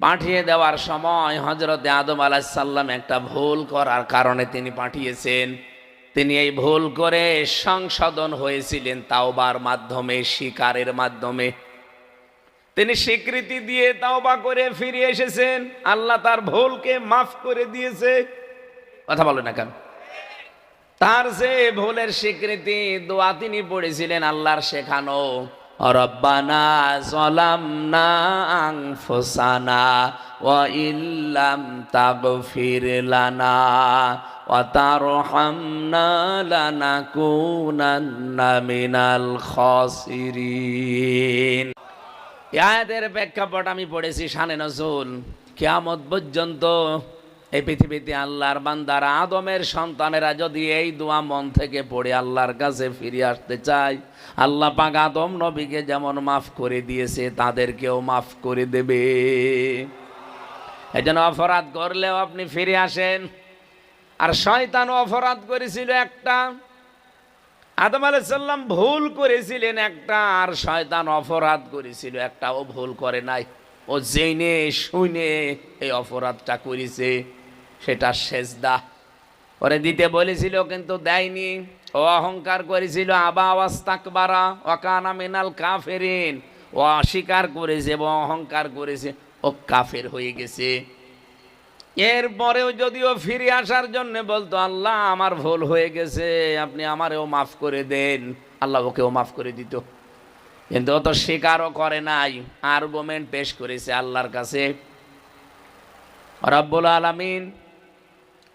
পাঠিয়ে দেওয়ার সময় হযরতে আদম আলাইহিস সালাম একটা ভুল করার কারণে তিনি পাঠিয়েছেন। তিনি এই ভুল করে সংশোধন হয়েছিলেন তাওবার মাধ্যমে, স্বীকারের মাধ্যমে। তিনি স্বীকৃতি দিয়ে তাওবা করে ফিরে এসেছেন, আল্লাহ তার ভুলকে মাফ করে দিয়েছে। কথা বলে না কেন? তার যে ভুলের স্বীকৃতি দোয়া তিনি পড়েছিলেন আল্লাহর শেখানো, রব্বানা যালামনা আনফুসানা ওয়া ইল্লাম তাগফির লানা ওয়া তারহামনা লানাকুনান্না মিনাল খাসিরিন। এই আয়াতের প্রেক্ষাপট আমি পড়েছি শানে নজুল। কিয়ামত পর্যন্ত এই পৃথিবীতে আল্লাহর বান্দারা, আদমের সন্তানেরা যদি এই দোয়া মন থেকে পড়ে আল্লাহর কাছে ফিরে আসতে চায়, আল্লাহ পাক আদম নবীকে যেমন মাফ করে দিয়েছে তাদেরকেও মাফ করে দেবে। এই জন্য অপরাধ করলেও আপনি ফিরে আসেন। আর শয়তানও অপরাধ করেছিল একটা, আদম আলাইহিস সালাম ভুল করেছিলেন একটা, আর শয়তান অপরাধ করেছিল একটা। ও ভুল করে নাই, ও জেনে শুনে এই অপরাধটা করেছে, সেটা সেজদা করে দিতে বলেছিল কিন্তু দেয়নি। ও অহংকার করেছিল, আবা ওয়াস্তাকবারা ওয়া কানা মিনাল কাফিরিন। ও অস্বীকার করেছে এবং অহংকার করেছে, ও কাফের হয়ে গেছে। এরপরেও যদিও ফিরে আসার জন্য বলতো, আল্লাহ আমার ভুল হয়ে গেছে, আপনি আমারেও মাফ করে দেন, আল্লাহ ওকেও মাফ করে দিত। কিন্তু ও তো স্বীকারও করে নাই, আর্গুমেন্ট পেশ করেছে আল্লাহর কাছে। রব্বুল আলামিন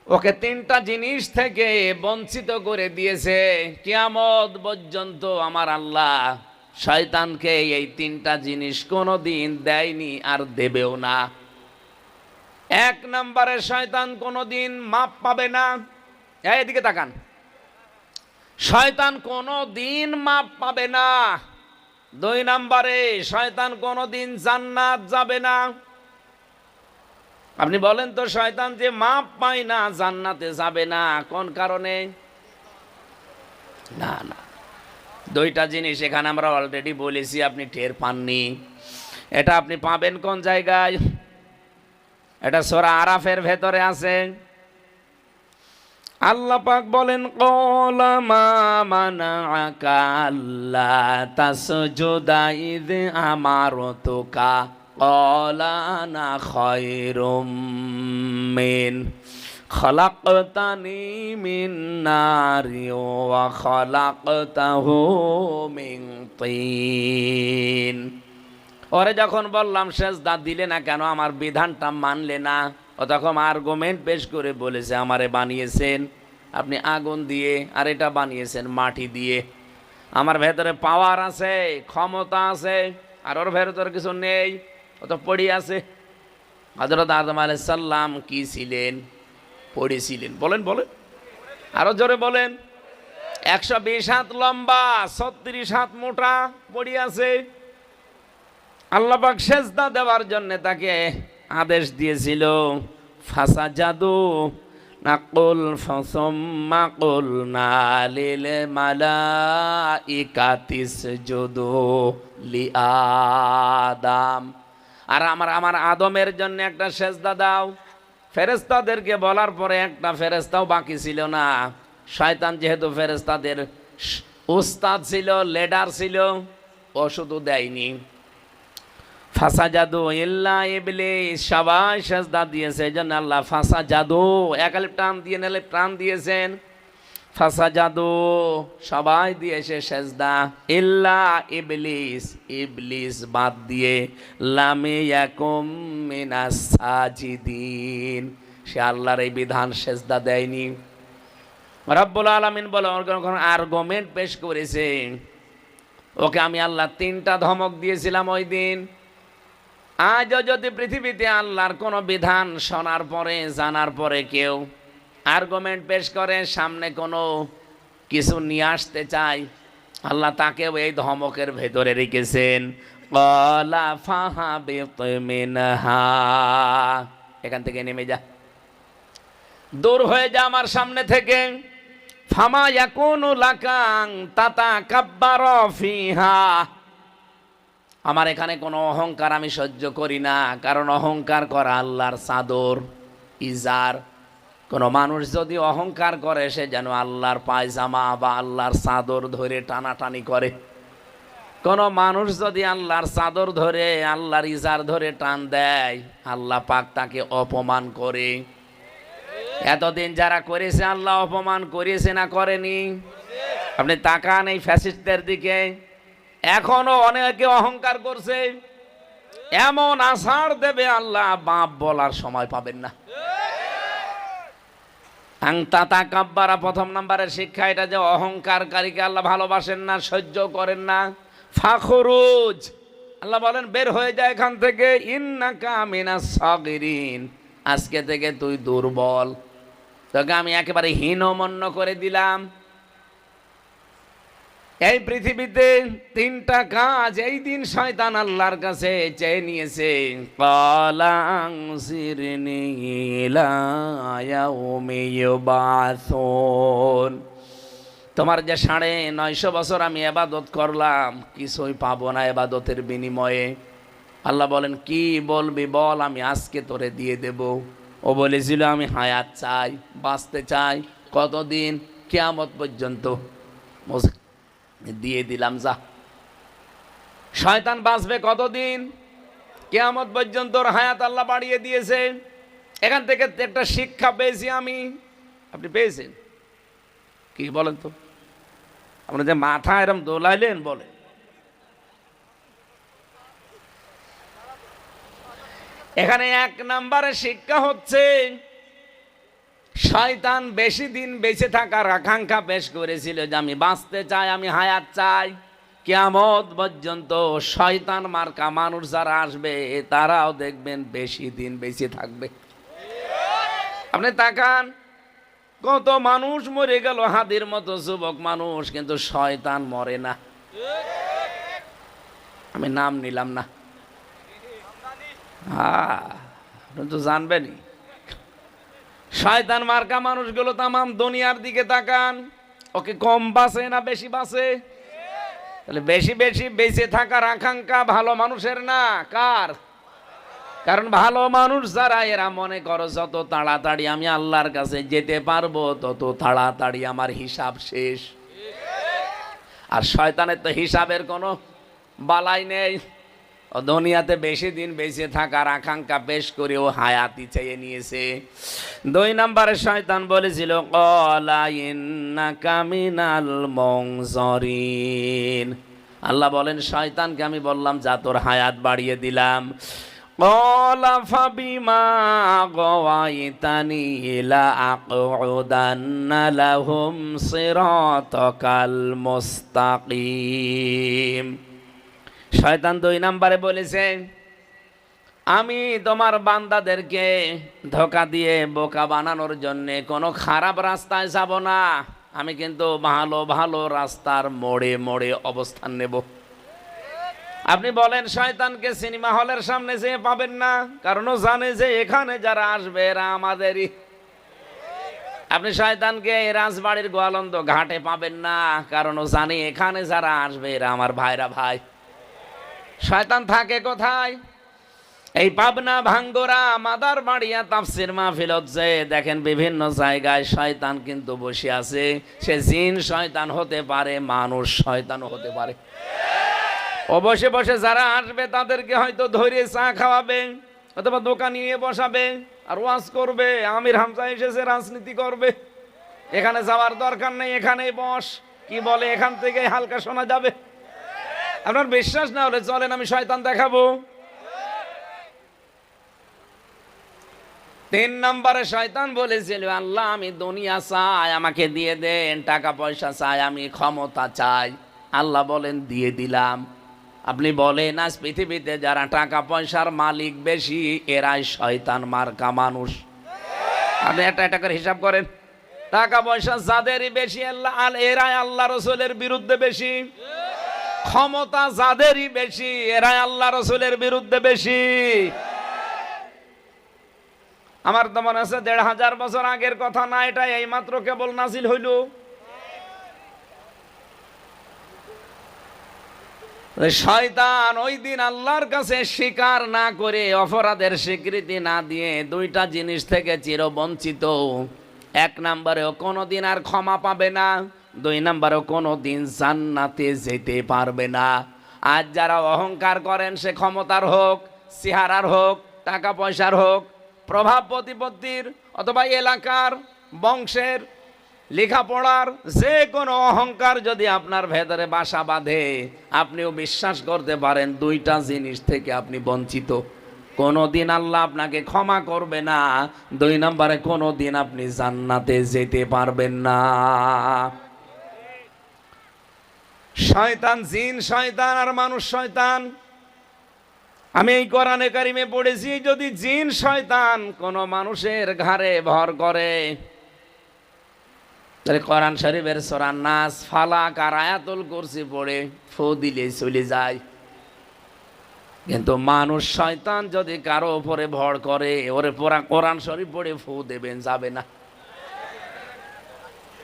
ওকে তিনটা জিনিস থেকে বঞ্চিত করে দিয়েছে। কিয়ামত পর্যন্ত আমার আল্লাহ শয়তানকে এই তিনটা জিনিস কোনোদিন দেয়নি, আর দেবেও না। এক নম্বরে শয়তান কোনোদিন মাপ পাবে না। এদিকে তাকান, শয়তান কোনোদিন মাপ পাবে না। দুই নম্বরে শয়তান কোনোদিন জান্নাত যাবে না। আপনি বলেন তো, শয়তান যে মাপ পায় না, জান্নাতে যাবে না, কোন কারণে? না না, দুইটা জিনিস এখানে আমরা অলরেডি বলেছি, আপনি টের পাননি। এটা আপনি পাবেন কোন জায়গায়? এটা সূরা আরাফের ভেতরে আছে। আল্লাহ পাক বলেন, ক্বালা মা মানাআকা আল্লা তাসজুদা ইয আমারতুকা ক্বালা আনা খায়রুম মিন খালাকতানি মিন নারি ওয়া খালাকতাহু মিন তিন। ওরে যখন বললাম সেজদা দিলে না কেন, আমার বিধানটা মানলে না, ও তখন আর্গুমেন্ট পেশ করে বলেছে, আমারে বানিয়েছেন আপনি আগুন দিয়ে, আর এটা বানিয়েছেন মাটি দিয়ে। আমার ভেতরে পাওয়ার আছে, ক্ষমতা আছে, আর ওর ভেতরে কিছু নেই, ও তো পড়ে আছে। হযরত আদম আলাইহিস সালাম কি ছিলেন? পড়েছিলেন। বলেন বলেন, আরো জোরে বলেন। 120 হাত লম্বা, 36 হাত মোটা, পড়ে আছে। আল্লাহ পাক সেজদা দেওয়ার জন্য তাকে আদেশ দিয়েছিল, ফাসাজাদু নাকুল ফাসাম্মা কুলনা লিল মালাইকাতি ইসজুদু লিআদম। আর আমার আদমের জন্য একটা সেজদা দাও। ফেরেশতাদেরকে বলার পরে একটা ফেরেশতাও বাকি ছিল না। শয়তান যেহেতু ফেরেশতাদের উস্তাদ ছিল, লিডার ছিল, ও শুধু দেয়নি। ফাসাজাদু ইল্লা ইবলিস, সবাই সেজদা দিয়েছে। এজন্য আল্লাহ ফাসাজাদু একালিপ টান দিয়ে নিলে প্রাণ দিয়েছেন। ফাসাজাদু সবাই দিয়েছে সেজদা, ইল্লা ইবলিস, ইবলিস বাদ দিয়ে, লাম ইয়াকুম মিনাস সাজিদিন, সে আল্লাহর এই বিধান সেজদা দেয়নি। রব্বুল আলামিন বলে আর্গুমেন্ট পেশ করেছে, ওকে আমি আল্লাহ তিনটা ধমক দিয়েছিলাম ওই দিন। আজও যদি পৃথিবীতে আল্লাহর কোনো বিধান শোনার পরে, জানার পরে কেউ আর্গুমেন্ট পেশ করে, সামনে কোনো কিছু নিয়ে আসতে চায়, আল্লাহ তাকেও এই ধমকের ভেতরে রেখেছেন। ক্বালা ফাহাবিত মিনহা, এখান থেকে নেমে যা, দূর হয়ে যা আমার সামনে থেকে। ফামা ইয়াকুনু লাকা আন তাতাকাব্বারা ফিহা, আমার এখানে কোনো অহংকার আমি সহ্য করি না, কারণ অহংকার করা আল্লাহর চাদর, ইজার। কোনো মানুষ যদি অহংকার করে, সে যেন আল্লাহর পায়জামা বা আল্লাহর চাদর ধরে টানাটানি করে। কোনো মানুষ যদি আল্লাহর চাদর ধরে, আল্লাহর ইজার ধরে টান দেয়, আল্লাহ পাক তাকে অপমান করে। এতদিন যারা করেছে, আল্লাহ অপমান করেছে না করেনি? আপনি তাকান এই ফ্যাসিস্টদের দিকে, এখনো অনেকে অহংকার করছে। এমন আছাড় দেবে আল্লাহ, বাপ বলার সময় পাবেন না। আংতাতা কাব্বারা, প্রথম নাম্বারের শিক্ষা এটা যে অহংকারকারীকে আল্লাহ ভালোবাসেন না, সহ্য করেন না। ফাখরুজ, আল্লাহ বলেন বের হয়ে যায় এখান থেকে। ইন্নাকা মিনাস সাগিরিন, আজকে থেকে তুই দুর্বল, তোকে আমি একেবারে হীনমন্য করে দিলাম। এই পৃথিবীতে তিনটা কাজ এই দিন শয়তান আল্লাহর কাছে চেয়ে নিয়েছে। ক্বালাং সিরনি ইলা ইয়াউমি ইউবাসুন, তোমার যে 950 বছর আমি ইবাদত করলাম, কিছুই পাবো না ইবাদতের বিনিময়ে। আল্লাহ বলেন কি বলবি বল, আমি আজকে তোরে দিয়ে দেব। ও বলেছিল আমি হায়াত চাই, বাঁচতে চাই। কতদিন? কিয়ামত পর্যন্ত। দিয়ে দিলাম, যা। শয়তান বাঁচবে কতদিন? কিয়ামত পর্যন্ত। ওর হায়াত আল্লাহ বাড়িয়ে দিয়েছে। এখান থেকে একটা শিক্ষা পেয়েছি আমি, আপনি পেয়েছেন কি বলেন তো? আপনি যে মাথা এরম দোলাইলেন, বলেন। এখানে 1 নম্বরের শিক্ষা হচ্ছে, শয়তান বেশি দিন বেঁচে থাকার আকাঙ্ক্ষা পেশ করেছিল, যে আমি বাঁচতে চাই, আমি হায়াত চাই। কিয়ামত পর্যন্ত শয়তান মার্কা মানুষ যারা আসবে, তারাও দেখবেন বেশি দিন বেঁচে থাকবে। আপনি তাকান, কত মানুষ মরে গেল, হাদির মতো যুবক মানুষ, কিন্তু শয়তান মরে না। আমি নাম নিলাম না, হ্যাঁ আপনি তো জানবেনই। শয়তান মার্কা মানুষগুলো তামাম দুনিয়ার দিকে তাকান, ওকে কম বাঁচে না বেশি বাঁচে? তাহলে বেশি বেশি বেঁচে থাকার আকাঙ্ক্ষা ভালো মানুষের না, কার? কারণ ভালো মানুষ যারা, এরা মনে করো যত তাড়াতাড়ি আমি আল্লাহর কাছে যেতে পারবো, তত তাড়াতাড়ি আমার হিসাব শেষ। আর শয়তানের তো হিসাবের কোনো বালাই নেই। ও দুনিয়াতে বেশি দিন বেঁচে থাকার আকাঙ্ক্ষা পেশ করে ও হায়াতি চেয়ে নিয়েছে। 2 নম্বরে শয়তান বলেছিল, ক্বালা ইন্নাকা মিনাল মুনজারিন। আল্লাহ বলেন শয়তানকে আমি বললাম, যা তোর হায়াত বাড়িয়ে দিলাম। ক্বালা ফাবিমা গাওয়াইতানি লা আকুদান্না লাহুম সিরাতাকাল মুস্তাকিম। শয়তান 2 নম্বরে বলেছে, আমি তোমার বান্দাদেরকে ধোঁকা দিয়ে বোকা বানানোর জন্য কোনো খারাপ রাস্তায় যাব না, আমি কিন্তু ভালো ভালো রাস্তার মোড়ে মোড়ে অবস্থান নেব। আপনি বলেন শয়তানকে সিনেমা হলের সামনে যেয়ে পাবেন না, কারণ ও জানে যে এখানে যারা আসবে এরা আমাদেরই। আপনি শয়তানকে রাজবাড়ির গোয়ালন্দ ঘাটে পাবেন না, কারণ ও জানে এখানে যারা আসবে এরা আমার ভাইরা ভাই। শয়তান থাকে কোথায়? এই পাবনা, ভাঙ্গরা, মাদারবাড়িয়া তাফসীর মাহফিল হচ্ছে, দেখেন বিভিন্ন জায়গায় শয়তান কিন্তু বসে আছে। সে জিন শয়তান হতে পারে, মানুষ শয়তানও হতে পারে। ও বসে বসে যারা আসবে তাদেরকে হয়তো ধরে চা খাওয়াবে, অথবা দোকান নিয়ে বসাবে আর ওয়াজ করবে, আমির হামজা এসেছে রাজনীতি করবে, এখানে যাওয়ার দরকার নেই, এখানেই বস, কি বলে এখান থেকে হালকা শোনা যাবে। আপনার বিশ্বাস না হলে চলেন আমি শয়তান দেখাবো। 3 নম্বরে শয়তান বলেছিল, আল্লাহ আমি দুনিয়া চাই, আমাকে দিয়ে দেন, টাকা পয়সা চাই, আমি ক্ষমতা চাই। আল্লাহ বলেন দিয়ে দিলাম। আপনি বলেন আজ পৃথিবীতে যারা টাকা পয়সার মালিক বেশি, এরাই শয়তান মার্কা মানুষ। আপনি একটা করে হিসাব করেন, টাকা পয়সা যাদেরই বেশি, এরাই আল্লাহ রসুলের বিরুদ্ধে বেশি। ক্ষমতা যাদেরই বেশি, এরাই আল্লাহ রসুলের বিরুদ্ধে বেশি। আমার তো মনে আছে 1500 বছর আগের কথা না, এটা এইমাত্র কেবল নাজিল হইল। শয়তান ওই দিন আল্লাহর কাছে স্বীকার না করে, অপরাধের স্বীকৃতি না দিয়ে দুইটা জিনিস থেকে চিরবঞ্চিত। এক নম্বরেও কোনোদিন আর ক্ষমা পাবে না, দুই নম্বরেও কোনোদিন জান্নাতে যেতে পারবে না। আজ যারা অহংকার করেন, সে ক্ষমতার হোক, চেহারার হোক, টাকা পয়সার হোক, প্রভাব প্রতিপত্তির, অথবা এলাকার, বংশের, লেখাপড়ার, যে কোনো অহংকার যদি আপনার ভেতরে বাসা বাঁধে, আপনিও বিশ্বাস করতে পারেন দুইটা জিনিস থেকে আপনি বঞ্চিত। কোনোদিন আল্লাহ আপনাকে ক্ষমা করবে না, দুই নম্বরে কোনোদিন আপনি জান্নাতে যেতে পারবেন না। শয়তান, জিন শয়তান আর মানুষ শয়তান। আমি এই কোরআনে কারিমে পড়েছি, যদি জিন শয়তান কোনো মানুষের ঘাড়ে ভর করে, তাহলে কোরআন শরীফের সূরা নাস, ফালাক আর আয়াতুল কুরসি পড়ে ফু দিলে চলে যায়। কিন্তু মানুষ শয়তান যদি কারো উপরে ভর করে, ওরে পুরা কোরআন শরীফ পড়ে ফু দেবেন, যাবে না।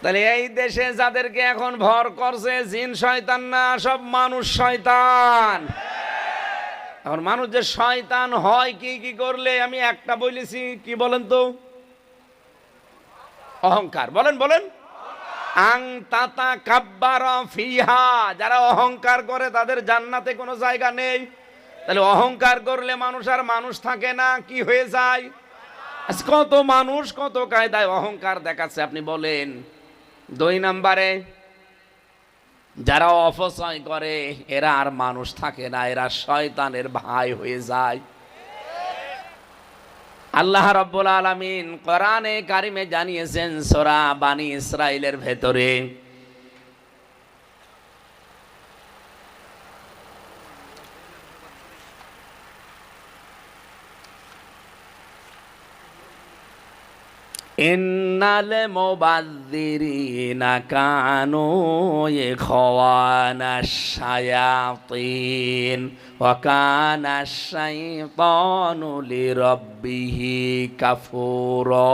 তাহলে এই দেশে যাদেরকে এখন ভর করছে, জিন শয়তান না, সব মানুষ শয়তান। এখন মানুষ যে শয়তান হয় কি কি করলে, আমি একটা বলেছি, কি বলেন তো? অহংকার। বলেন বলেন। আং তাতা কাব্বারা ফিহা, যারা অহংকার করে তাদের জান্নাতে কোনো জায়গা নেই। তাহলে অহংকার করলে মানুষ আর মানুষ থাকে না, কি হয়ে যায়? কত মানুষ কত কায়দায় অহংকার দেখাচ্ছে, আপনি বলেন। দুই নম্বরে যারা অপচয় করে, এরা আর মানুষ থাকে না, এরা শয়তানের ভাই হয়ে যায়। আল্লাহ রাব্বুল আলামিন কোরআনে কারিমে জানিয়েছেন সূরা বানি ইসরাইলের ভেতরে, ইন্নাল মুবাযযিরিনা কানু ইখওয়ানাশ শায়াতিন ওয়া কানাশ শাইতানু লিরাব্বিহি কাফুরা।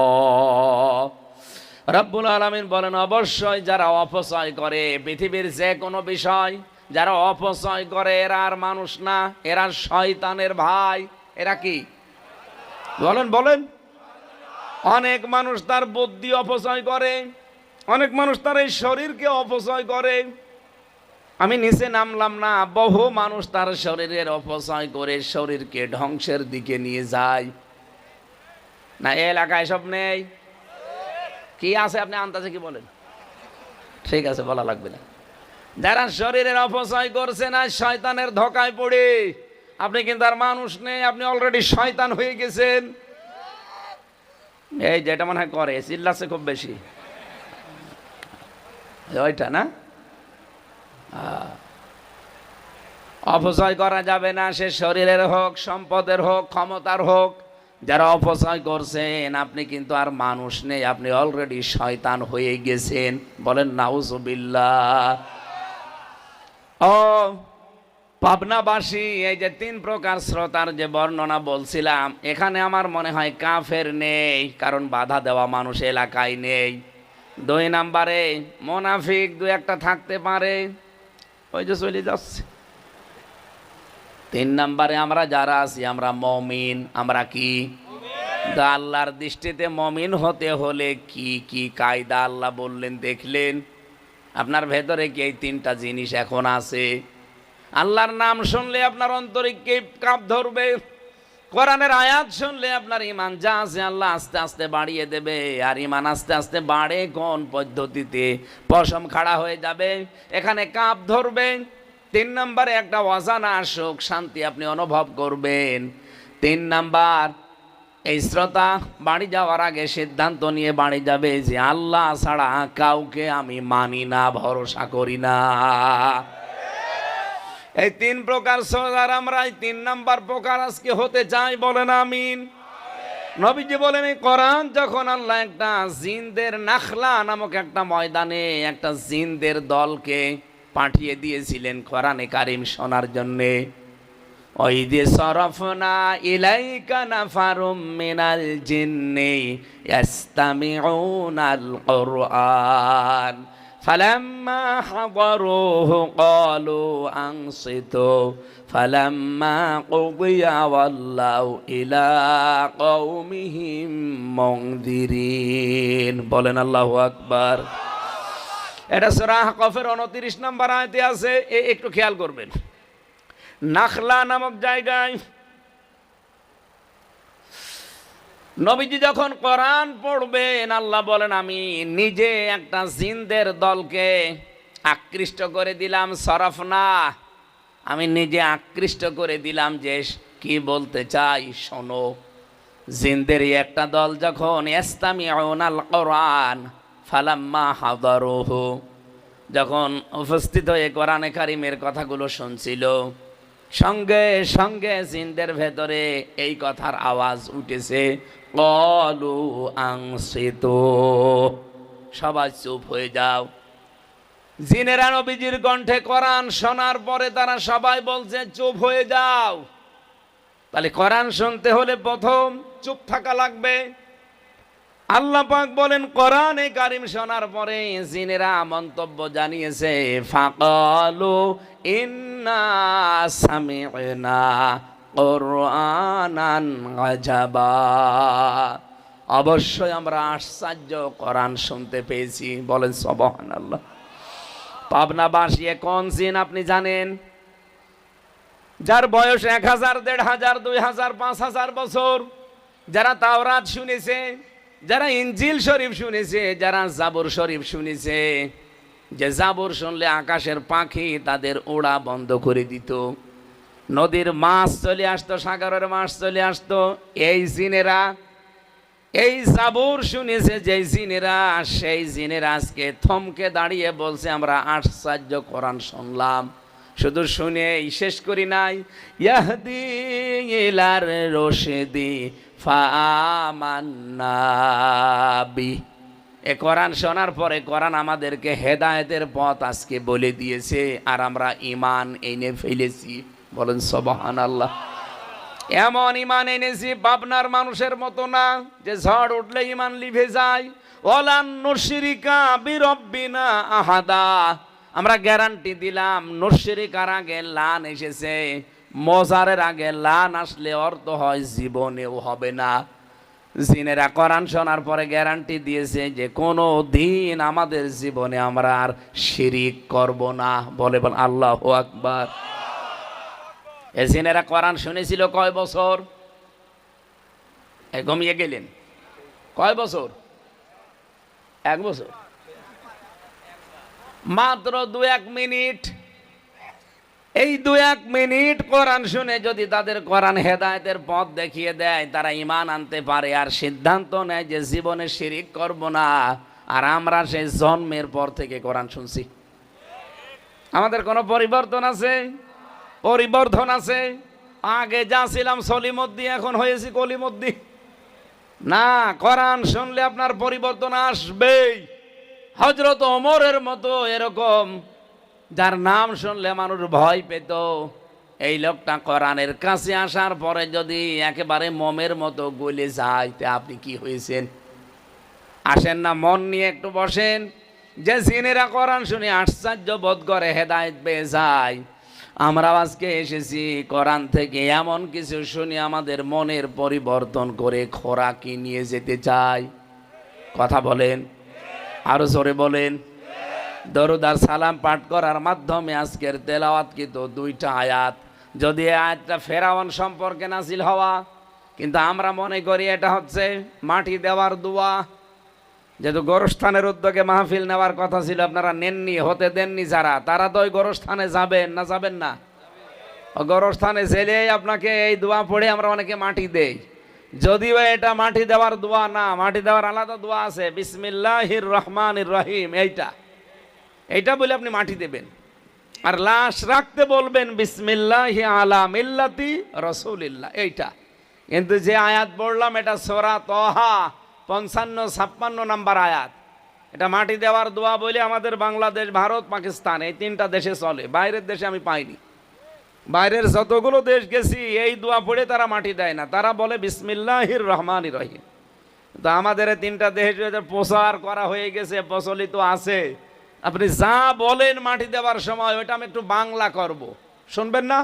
রব্বুল আলামিন বলেন, অবশ্যই যারা অপচয় করে পৃথিবীর যে কোনো বিষয়, যারা অপচয় করে, এরা আর মানুষ না, এরা শয়তানের ভাই। এরা কি? বলেন বলেন। অনেক মানুষ তার বুদ্ধি অপচয় করে, অনেক মানুষ তার এই শরীরকে অপচয় করে। আমি নিচে নামলাম না, বহু মানুষ তার শরীরের অপচয় করে শরীরকে ধ্বংসের দিকে নিয়ে যায়। না এই এলাকায় সব নেই? কি আছে আপনি আন্দাজে কি বলেন? ঠিক আছে, বলা লাগবে না। যারা শরীরের অপচয় করছে না, শয়তানের ধোঁকায় পড়ে, আপনি কিন্তু আর মানুষ নেই, আপনি অলরেডি শয়তান হয়ে গেছেন। এই যেটা মনে হয় করে, চিল্লাচ্ছে খুব বেশি, ওইটা না? অপচয় করা যাবে না, সে শরীরের হোক, সম্পদের হোক, ক্ষমতার হোক। যারা অপচয় করছেন, আপনি কিন্তু আর মানুষ নেই, আপনি অলরেডি শয়তান হয়ে গেছেন। বলেন নাউজুবিল্লাহ। ও পাবনাবাসী, এই যে তিন প্রকার শ্রোতার যে বর্ণনা বলছিলাম, এখানে আমার মনে হয় কাফের নেই, কারণ বাধা দেওয়া মানুষ এলাকায় নেই। দুই নম্বরে মুনাফিক দু একটা থাকতে পারে, ওই যে চলে যাচ্ছে। তিন নম্বরে আমরা যারা আছি, আমরা মুমিন। আমরা কি? আল্লাহর দৃষ্টিতে মুমিন হতে হলে কি কি কায়দা আল্লাহ বললেন দেখলেন? আপনার ভেতরে কি এই তিনটা জিনিস এখন আছে? আল্লাহর নাম শুনলে আপনার অন্তরে কে কাঁপ ধরবে? কোরআনের আয়াত শুনলে আপনার ঈমান যা আছে আল্লাহ আস্তে আস্তে বাড়িয়ে দেবে। আর ঈমান আস্তে আস্তে বাড়ে কোন পদ্ধতিতে? পশম খাড়া হয়ে যাবে, এখানে কাঁপ ধরবে। তিন নম্বরে একটা অজানা সুখ শান্তি আপনি অনুভব করবেন। তিন নাম্বার, এই শ্রোতা বাড়ি যাওয়ার আগে সিদ্ধান্ত নিয়ে বাড়ি যাবে যে আল্লাহ ছাড়া কাউকে আমি মানি না, ভরসা করি না। এই তিন প্রকার শ্রোতার আমরা এই তিন নাম্বার প্রকার আজকে হতে চাই। বলেন আমিন। নবীজি বলেন, এই কোরআন যখন আল্লাহ একটা জিনদের নাখলা নামক একটা ময়দানে একটা জিনদের দলকে পাঠিয়ে দিয়েছিলেন কোরআনে কারিম শোনার জন্যে। ওয়াইদি সরফনা ইলাইকা নাফারুম মিনাল জিন্নি ইয়াস্তামিউনাল কুরআন। ফালাম্মা হাদারুহু ক্বালু আনসিতু ফালাম্মা কুদিয়া ওয়াল্লাউ ইলা কওমিহিম মুনযিরিন। বলেন আল্লাহু আকবার। এটা সূরা আহকাফের 29 নম্বর আয়াতে আছে, একটু খেয়াল করবেন। নাখলা নামক জায়গায় নবীজি যখন কোরআন পড়বেন, আল্লাহ বলেন আমি নিজে একটা জিনদের দলকে আকৃষ্ট করে দিলাম। সরফনা, আমি নিজে আকৃষ্ট করে দিলাম যে কি বলতে চাই শোনো। জিনদেরই একটা দল যখন ইস্তামিউনাল কোরআন ফালাম্মা হাদারুহু, যখন উপস্থিত হয়ে কোরআনে কারিমের কথাগুলো শুনছিল, সঙ্গে সঙ্গে জিনদের ভেতরে এই কথার আওয়াজ উঠেছে, ক্বালু আনসিতু, সবাই চুপ হয়ে যাও। জিনেরা নবীজির কণ্ঠে কোরআন শোনার পরে তারা সবাই বলছে চুপ হয়ে যাও। তাহলে কোরআন শুনতে হলে প্রথম চুপ থাকা লাগবে। আল্লাহ পাক বলেন কোরআনে কারিম শোনার পরে জিনেরা মন্তব্য জানিয়েছে, ফাকালু ইন্না সামি'না কুরআনান আজাবা, অবশ্যই আমরা আশ্চর্য কোরআন শুনতে পেয়েছি। বলেন সুবহানাল্লাহ। পাবনাবাসী কোন জিন আপনি জানেন? যার বয়স 1000, 1500, 2000, 5000 বছর, যারা তাওরাত শুনেছে, যারা ইনজিল শরীফ শুনেছে, যারা জাবুর শরীফ শুনেছে, যে জাবুর শুনলে আকাশের পাখি তাদের ওড়া বন্ধ করে দিত, নদীর মাছ চলে আসতো, সাগরের মাছ চলে আসতো, এই জিনেরা এই জাবুর শুনেছে যে জিনেরা, সেই জিনেরা আজকে থমকে দাঁড়িয়ে বলছে আমরা আশ্চর্য কোরআন শুনলাম। শুধু শুনে শেষ করি নাই, ইয়াহদি ইলার রশদি ফাআমান্না বি, এ কোরআন শোনার পরে কোরআন আমাদেরকে হেদায়েতের পথ আজকে বলে দিয়েছে, আর আমরা ঈমান এনে ফেলেছি। বলেন সুবহানাল্লাহ। এমন ঈমান এনেছি পাবনার মানুষের মতো না যে ঝড় উঠলে ঈমান লিভে যায়। ওয়ালান নুশরিকা বিরব্বিনা আহাদা, আমরা গ্যারান্টি দিলাম নুশরিকার আগে লান এসেছে, মজারের আগে লান আসলে অর্থ হয় জীবনেও হবে না। জিনেরা কোরআন শোনার পরে গ্যারান্টি দিয়েছে যে কোনো দিন আমাদের জীবনে আমরা আর শিরিক করব না। বলে আল্লাহু আকবার। এই জিনেরা কোরআন শুনেছিল কয় বছর? ঘুমিয়ে গেলেন। কয় বছর? 1 বছর। মাত্র 2-1 মিনিট। এই 2-1 মিনিট কোরআন শুনে যদি তাদের কোরআন হেদায়েতের পথ দেখিয়ে দেয়, তারা ঈমান আনতে পারে আর সিদ্ধান্ত নেয় যে জীবনে শিরিক করব না। আর আমরা সেই জন্মের পর থেকে কোরআন শুনছি। আমাদের কোনো পরিবর্তন আছে? পরিবর্তন আছে। আগে যা ছিলাম সলিমদ্দি, এখন হয়েছি কলিমদ্দি না। কোরআন শুনলে আপনার পরিবর্তন আসবেই। হযরত ওমরের মতো এরকম যার নাম শুনলে মানুষ ভয় পেত, এই লোকটা কোরআনের কাছে আসার পরে যদি একেবারে মোমের মতো গলে যায়, তে আপনি কি হয়েছেন? আসেন না, মন নিয়ে একটু বসেন। যে জিনেরা কোরআন শুনে আশ্চর্য বোধ করে, হেদায়েত পেয়ে যায়, আমরা আজকে এসেছি কোরআন থেকে এমন কিছু শুনি আমাদের মনের পরিবর্তন করে খোরাকি নিয়ে যেতে চাই। কথা বলেন, আরো জোরে বলেন। দরুদ আর সালাম পাঠ করার মাধ্যমে আজকের তেলাওয়াত কিন্তু 2টা আয়াত। যদি আয়াতটা ফেরাউন সম্পর্কে নাজিল হওয়া, কিন্তু আমরা মনে করি এটা হচ্ছে মাটি দেওয়ার দোয়া। যেহেতু গোরস্থানের উদ্যোগে মাহফিল নেওয়ার কথা ছিল, আপনারা নেননি, হতে দেননি যারা, তারা তো ওই গোরস্থানে যাবেন না? যাবেন না? গোরস্থানে জেলে আপনাকে এই দোয়া পড়ে আমরা অনেকে মাটি দেই, যদিও এটা মাটি দেওয়ার দোয়া না। মাটি দেওয়ার আলাদা দোয়া আছে, বিসমিল্লাহির রহমানির রহিম, এইটা বলে আপনি মাটি দেবেন। আর লাশ রাখতে বলবেন বিসমিল্লাহি আলা মিল্লাতি রাসূলিল্লাহ, এইটা। কিন্তু যে আয়াত পড়লাম এটা সূরা তাহা 55-56 নম্বর আয়াত। এটা মাটি দেওয়ার দোয়া বলে আমাদের বাংলাদেশ, ভারত, পাকিস্তান এই 3টা দেশে চলে। বাইরের দেশে আমি পাইনি। বাইরের যতগুলো দেশ গেছি এই দোয়া পড়ে তারা মাটি দেয় না, তারা বলে বিসমিল্লাহির রহমানির রহিম। তো আমাদের 3টা দেশ প্রচার করা হয়ে গেছে, প্রচলিত আছে, আপনি যা বলেন মাটি দেওয়ার সময় ওইটা আমি একটু বাংলা করব, শুনবেন না?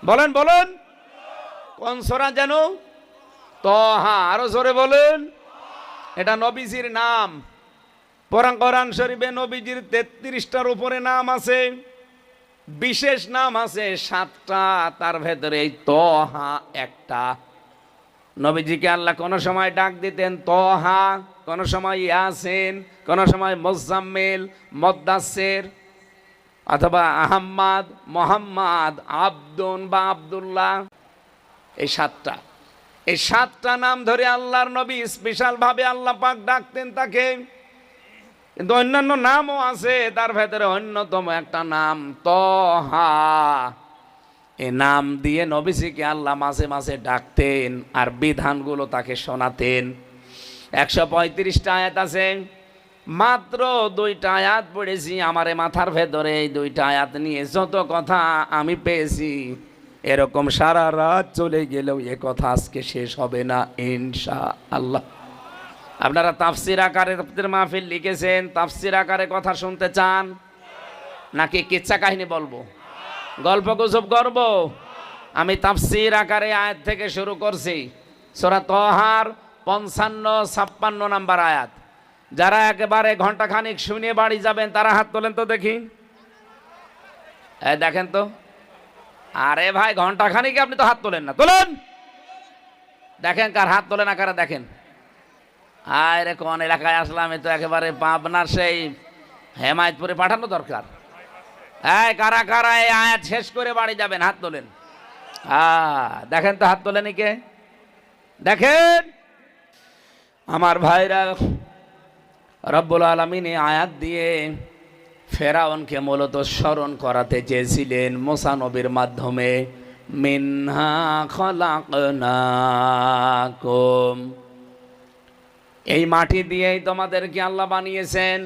বলেন বলেন। কোন সূরা যেন? তহা। আরো জোরে বলেন। এটা নবীজির নাম। কোরআন শরীফে নবীজির 33টার উপরে নাম আছে, বিশেষ নাম আছে 7টা, তার ভেতরে এই তহা একটা। নবীজিকে আল্লাহ কোন সময় ডাক দিতেন তহা, কোন সময় ইয়াসিন, কোন সময় মুজাম্মিল, মুদ্দাসসির, অথবা আহম্মদ, মোহাম্মদ, আব্দুন বা আব্দুল্লাহ। এই 7টা, এই 7টা নাম ধরে আল্লাহর নবী স্পেশাল ভাবে আল্লাহ পাক ডাকতেন তাকে। কিন্তু অন্যান্য নামও আছে, তার ভেতরে অন্যতম একটা নাম তহা। এই নাম দিয়ে নবীজিকে আল্লাহ মাঝে মাঝে ডাকতেন আর বিধানগুলো তাকে শোনাতেন। 135টা আয়াত আছে, মাত্র 2টা আয়াত পড়েছি আমার মাথার ভেতরে। এই 2টা আয়াত নিয়ে যত কথা আমি পেয়েছি, এরকম সারা রাত চলে গেলেও এ কথা আজকে শেষ হবে না ইনশাআল্লাহ। আপনারা তাফসির আকারে আপনাদের মাহফিল লিখেছেন, তাফসির আকারে কথা শুনতে চান নাকি কিচ্ছা কাহিনী বলবো, গল্প গুজব করব? আমি তাফসির আকারে আয়াত থেকে শুরু করছি। সূরা তহার 55-56 নাম্বার আয়াত। যারা একেবারে ঘন্টাখানিক শুনে বাড়ি যাবেন তারা হাত তোলেন তো দেখি। দেখেন তো, আরে ভাই ঘন্টাখানিকে আপনি তো হাত তোলেন না, তোলেন। দেখেন কার হাত তোলে না কারা দেখেন। আরে কোন এলাকায় আসলাম, এ তো একেবারে পাবনার সেই হেমায়তপুরে পাঠানো দরকার। কারা কারা এই আয়াত শেষ করে বাড়ি যাবেন হাত তোলেন। দেখেন তো হাত তোলেন কে, দেখেন। আমার ভাইরা, রব্বুল আলামিন এই আয়াত দিয়ে ফেরাউনকে মূলত স্মরণ করাতে চেয়েছিলেন মুসা নবীর মাধ্যমে। মিনহা খলাকনাকুম, এই মাটি দিয়েই তোমাদেরকে আল্লাহ বানিয়েছেন।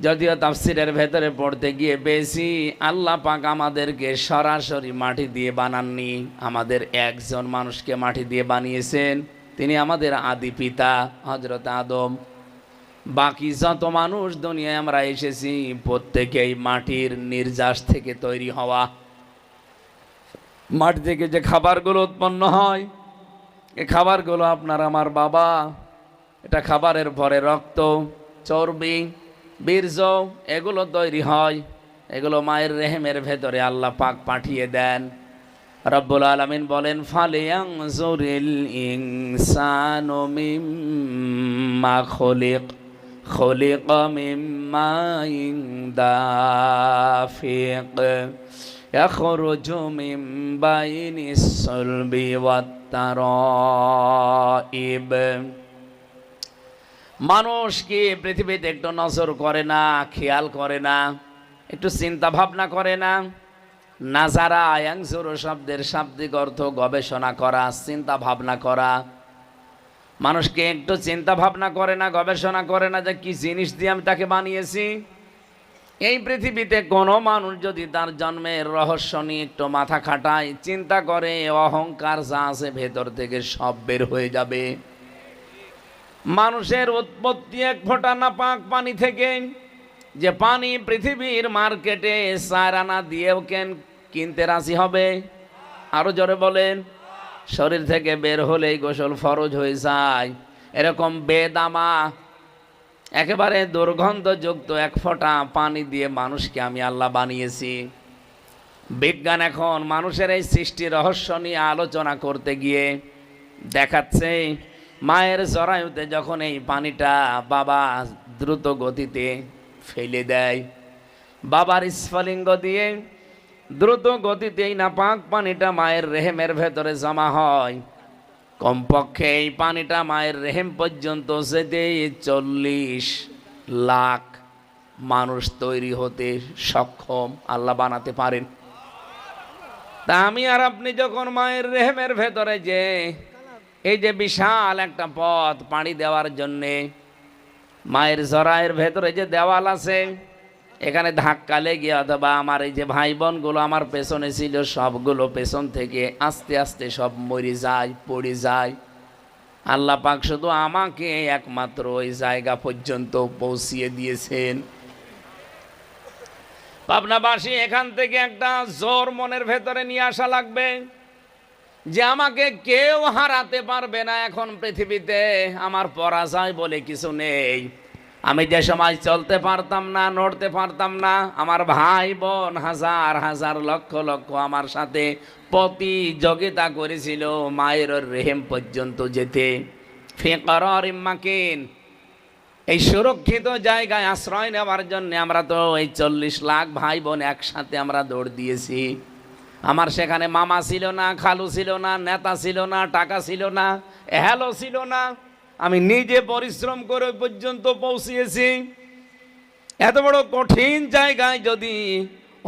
যদিও তাফসিরের ভেতরে পড়তে গিয়ে বেশি আল্লাহ পাক আমাদেরকে সরাসরি মাটি দিয়ে বানাননি, আমাদের একজন মানুষকে মাটি দিয়ে বানিয়েছেন, তিনি আমাদের আদি পিতা হযরত আদম। বাকি যত মানুষ দুনিয়ায় আমরা এসেছি প্রত্যেকেই মাটির নির্যাস থেকে তৈরি হওয়া। মাটি থেকে যে খাবারগুলো উৎপন্ন হয়, এই খাবারগুলো আপনার আমার বাবা, এটা খাবারের পরে রক্ত, চর্বি, বীর্য এগুলো তৈরি হয়। এগুলো মায়ের রেহেমের ভেতরে আল্লাহ পাক পাঠিয়ে দেন। রব্বুল আলামিন বলেন ফালিয়ানজুরিল ইনসানু মিম্মা খুলিকা মিম্মা দাফিক ইয়াখরুজু মিন বাইনিস সুলবি ওয়াত তারাইব। মানুষ কি পৃথিবীতে একটু নজর করে না, খেয়াল করে না, একটু চিন্তা ভাবনা করে না? নাজারা ইয়ানজুরু শব্দের শাব্দিক অর্থ গবেষণা করা, চিন্তা ভাবনা করা। মানুষকে একটু চিন্তা ভাবনা করে না, গবেষণা করে না যে কি জিনিস দিয়ে আমি তাকে বানিয়েছি। এই পৃথিবীতে কোনো মানুষ যদি তার জন্মের রহস্য নিয়ে একটু মাথা খাটায়, চিন্তা করে, অহংকার যা আছে ভেতর থেকে সব বের হয়ে যাবে। মানুষের উৎপত্তি এক ফোঁটা নাপাক পানি থেকে, যে পানি পৃথিবীর মার্কেটে 4 আনা দিয়েও কিনতে রাজি হবে। আরো জোরে বলেন। শরীর থেকে বের হলেই গোসল ফরজ হয়ে যায়। এরকম বেদামা একেবারে দুর্গন্ধযুক্ত এক ফোঁটা পানি দিয়ে মানুষকে আমি আল্লাহ বানিয়েছি। বিজ্ঞান এখন মানুষের এই সৃষ্টি রহস্য নিয়ে আলোচনা করতে গিয়ে দেখাচ্ছে, মায়ের জরায়ুতে যখন এই পানিটা বাবা দ্রুত গতিতে ফেলে দেয়, বাবার স্ফলিঙ্গ দিয়ে দ্রুত গতিতে এই নাপাক পানিটা মায়ের রেহেমের ভেতরে জমা হয়। কমপক্ষে এই পানিটা মায়ের রেহেম পর্যন্ত যেতে 40 লাখ মানুষ তৈরি হতে সক্ষম আল্লাহ বানাতে পারেন। তা আমি আর আপনি যখন মায়ের রেহেমের ভেতরে যে এই যে বিশাল একটা পথ পাড়ি দেওয়ার জন্যে মায়ের জরায়ের ভেতরে যে দেওয়াল আছে, এখানে ধাক্কা লেগে অথবা আমার এই যে ভাই বোনগুলো আমার পেছনে ছিল সবগুলো পেছন থেকে আস্তে আস্তে সব মরে যায়, পড়ে যায়। আল্লাহ পাক শুধু আমাকে একমাত্র ওই জায়গা পর্যন্ত পৌঁছিয়ে দিয়েছেন। পাবনাবাসী এখান থেকে একটা জোর মনের ভেতরে নিয়ে আসা লাগবে যে আমাকে কেউ হারাতে পারবে না। এখন পৃথিবীতে আমার পরাজয় বলে কিছু নেই। আমি যে সময় চলতে পারতাম না, নড়তে পারতাম না, আমার ভাই বোন হাজার হাজার লক্ষ লক্ষ আমার সাথে প্রতিযোগিতা করেছিল মায়ের রেহেম পর্যন্ত যেতে। ফি করারিম মাকিন, এই সুরক্ষিত জায়গায় আশ্রয় নেওয়ার জন্য আমরা তো এই 40 লাখ ভাই বোন একসাথে আমরা দৌড় দিয়েছি। আমার সেখানে মামা ছিল না, খালু ছিল না, নেতা ছিল না, টাকা ছিল না, হ্যালো ছিল না। আমি নিজে পরিশ্রম করে ওই পর্যন্ত পৌঁছিয়েছি। এত বড় কঠিন জায়গায় যদি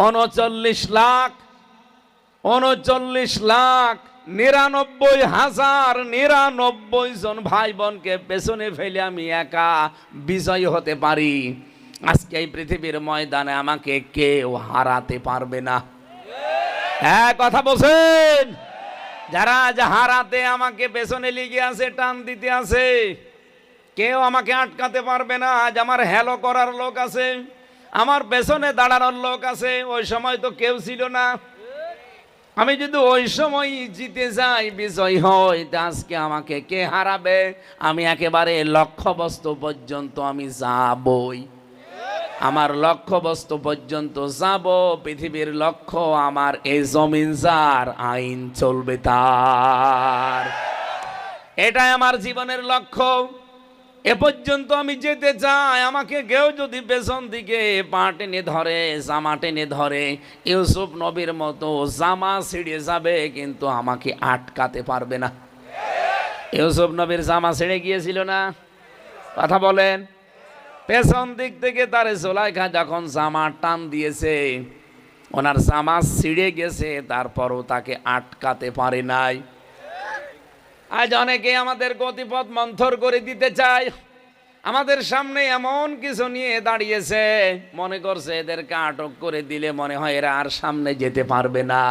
39,99,099 জন ভাই বোনকে পেছনে ফেলে আমি একা বিজয় হতে পারি, আজকে এই পৃথিবীর ময়দানে আমাকে কেউ হারাতে পারবে না। হ্যাঁ, কথা বলছেন? যারা আজ হারাতে আমাকে পেছনে লেগে আছে, টান দিতে আছে, কেউ আমাকে আটকাতে পারবে না। আজ আমার হ্যালো করার লোক আছে, আমার পেছনে দাঁড়ানোর লোক আছে। ওই সময় তো কেউ ছিল না। আমি যদি ওই সময় জিতে যাই, বিজয় হই, তা আজকে আমাকে কে হারাবে? আমি একেবারে লক্ষ্যবস্তু পর্যন্ত আমি যাবই। আমার লক্ষ্যবস্তু পর্যন্ত যাব। পৃথিবীর লক্ষ্য আমার এই জমিন যার, আইন চলবে তার। এটাই আমার জীবনের লক্ষ্য। এ পর্যন্ত আমি যেতে চাই। আমাকে কেউ যদি পেছন দিকে পা টেনে ধরে, জামা টেনে ধরে, ইউসুফ নবীর মতো জামা ছিঁড়ে যাবে, কিন্তু আমাকে আটকাতে পারবে না। ইউসুফ নবীর জামা ছিঁড়ে গিয়েছিল না? কথা বলেন। পেছন দিক থেকে তার জুলাইখা যখন জামা টান দিয়েছে, ওনার জামা ছিঁড়ে গেছে, তারপরও তাকে আটকাতে পারে নাই। আজ অনেকে আমাদের গতিপথ মন্থর করে দিতে চায়। আমাদের সামনে এমন কিছু নিয়ে দাঁড়িয়েছে, মনে করছে এদেরকে আটক করে দিলে মনে হয় এরা আর সামনে যেতে পারবে না।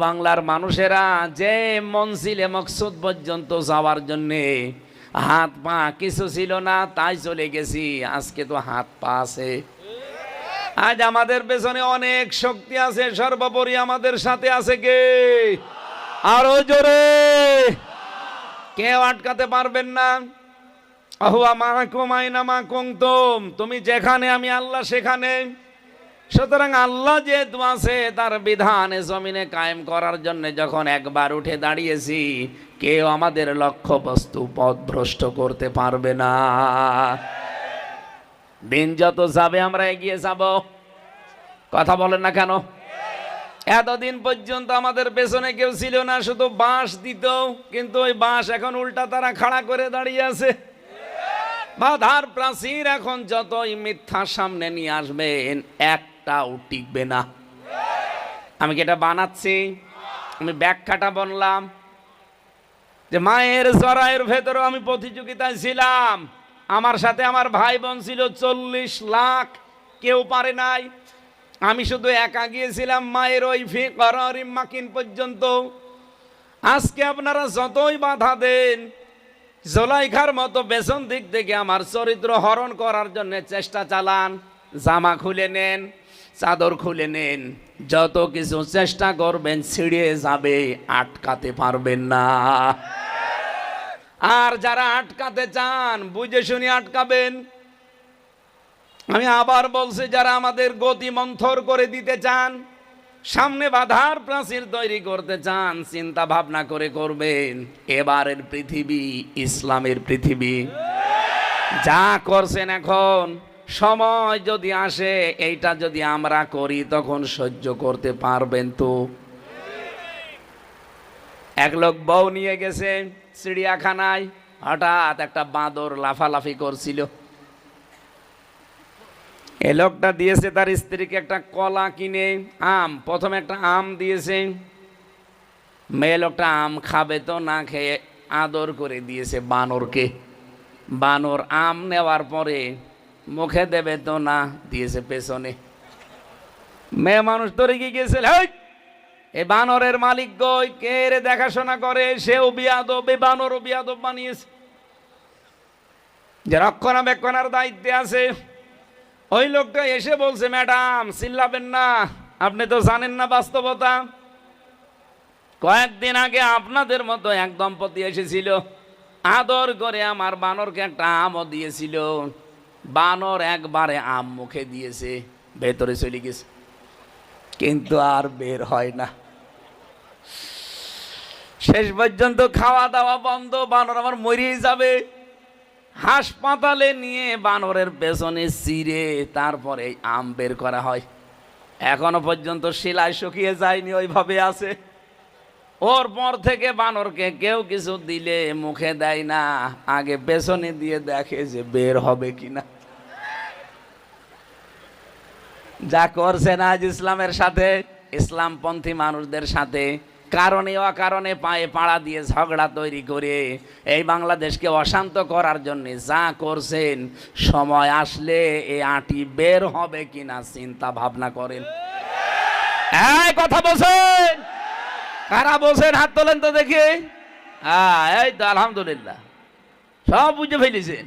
বাংলার মানুষেরা যে মনজিলে মকসুদ পর্যন্ত যাওয়ার জন্যে হাত পা কিছু ছিল না, তাই চলে গেছি। আজকে তো হাত পা আছে। আজ আমাদের পেছনে অনেক শক্তি আছে। সর্বোপরি আমাদের সাথে আছে কে? আরো জোরে। কেউ আটকাতে পারবেন না। আহুয়া মাকুম আইনামা কুনতুম, তুমি যেখানে আমি আল্লাহ সেখানে। সুতরাং আল্লাহ যেহেতু আছে, তার বিধানে জমিনে কায়েম করার জন্য যখন একবার উঠে দাঁড়িয়েছি, কেউ আমাদের লক্ষ্যবস্তু পথভ্রষ্ট করতে পারবে না। দিন যত যাবে আমরা এগিয়ে যাব। কথা বলেন না কেন? এতদিন পর্যন্ত আমাদের পেছনে কেউ ছিল না, শুধু বাঁশ দিত, কিন্তু ওই বাঁশ এখন উল্টা তারা খাড়া করে দাঁড়িয়ে আছে। বাধার প্রাচীর এখন যতই মিথ্যা সামনে নিয়ে আসবেন, একটাও টিকবে না। আমি কি এটা বানাচ্ছি? আমি ব্যাখ্যাটা বললাম যে মায়ের জরায়ের ভেতরে আমি প্রতিযোগিতায় ছিলাম। আমার সাথে আমার ভাই বোন ছিল 40 লাখ, কেউ পারে নাই। আমি শুধু একা গিয়েছিলাম মায়ের ওই ফি করারিম মাকিন পর্যন্ত। আজকে আপনারা যতই বাধা দেন, জুলাইখার মতো পেছন দিক থেকে আমার চরিত্র হরণ করার জন্য চেষ্টা চালান, জামা খুলে নেন, চাদর খুলে নেন, যত কিছু চেষ্টা করবেন ছিঁড়ে যাবে, আটকাতে পারবেন না। আর যারা আটকাতে চান, বুঝে শুনে আটকাবেন। আমি আবার বলছি, যারা আমাদের গতি মন্থর করে দিতে চান, সামনে বাধার প্রাচীর তৈরি করতে চান, চিন্তা ভাবনা করে করবেন। এবারের পৃথিবী ইসলামের পৃথিবী। যা করছেন এখন, সময় যদি আসে এইটা যদি আমরা করি, তখন সহ্য করতে পারবেন তো? এক লোক বউ নিয়ে গেছে চিড়িয়াখানায়, হঠাৎ একটা বাঁদর লাফালাফি করছিল। এ লোকটা দিয়েছে তার স্ত্রীকে একটা কলা কিনে, আম, প্রথমে একটা আম দিয়েছে। মেয়ে লোকটা আম খাবে তো, না খেয়ে আদর করে দিয়েছে বানরকে। বানর আম নেওয়ার পরে মুখে দেবে তো না, দিয়েছে পেছনে। মেয়ে মানুষ তো রেগে গিয়েছে, এই বানরের মালিক গই, কে রে দেখাশোনা করে? সেও বিয়াদব, এই বানরও বিয়াদব বানিয়েছে। যে রক্ষণাবেক্ষণের দায়িত্বে আছে, ওই লোকটা এসে বলছে, ম্যাডাম চিল্লাবেন না, আপনি তো জানেন না বাস্তবতা। কয়েকদিন আগে আপনাদের মতো এক দম্পতি এসেছিল, আদর করে আমার বানরকে একটা আমও দিয়েছিল। বানর একবারে আম মুখে দিয়েছে, ভেতরে চলে গেছে, কিন্তু আর বের হয় না। শেষ পর্যন্ত খাওয়া দাওয়া বন্ধ, বানর আমার মরিয়ে যাবে। হাসপাতালে নিয়ে বানরের পেছনে চিরে তারপরে আম বের করা হয়। এখনো পর্যন্ত শিলায় শুকিয়ে যায়নি, ওইভাবে আছে। ওর পর থেকে বানরকে কেউ কিছু দিলে মুখে দেয় না, আগে পেছনে দিয়ে দেখে যে বের হবে কিনা। যা করছেন আজ ইসলামের সাথে, ইসলামপন্থী মানুষদের সাথে কারণে অকারণে পায়ে পাড়া দিয়ে ঝগড়া তৈরি করে এই বাংলাদেশকে অশান্ত করার জন্য যা করছেন, সময় আসলে এই আঁটি বের হবে কিনা চিন্তা ভাবনা করেন। এই কথা বলছেন, কারা বলছেন হাত তোলেন তো দেখি। এই তো আলহামদুলিল্লাহ, সব বুঝে ফেলেছেন।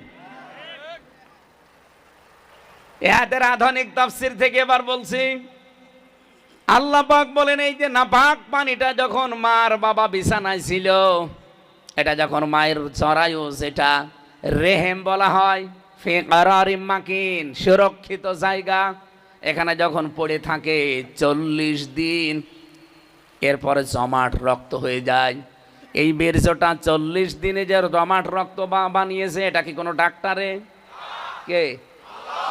এদের আধুনিক তাফসীর থেকে এবার বলছি, আল্লাহ পাক বলেন এই যে নাপাক পানিটা যখন মার বাবা বিছানায় ছিল, এটা যখন মায়ের জরায়ু, যেটা রেহেম বলা হয়, ফি কারারিম মাকিন, সুরক্ষিত জায়গা, এখানে যখন পড়ে থাকে 40 দিন, এরপরে জমাট রক্ত হয়ে যায়। এই বীর্যটা 40 দিনে যে জমাট রক্ত বানিয়েছে, এটা কি কোনো ডাক্তারে? কে?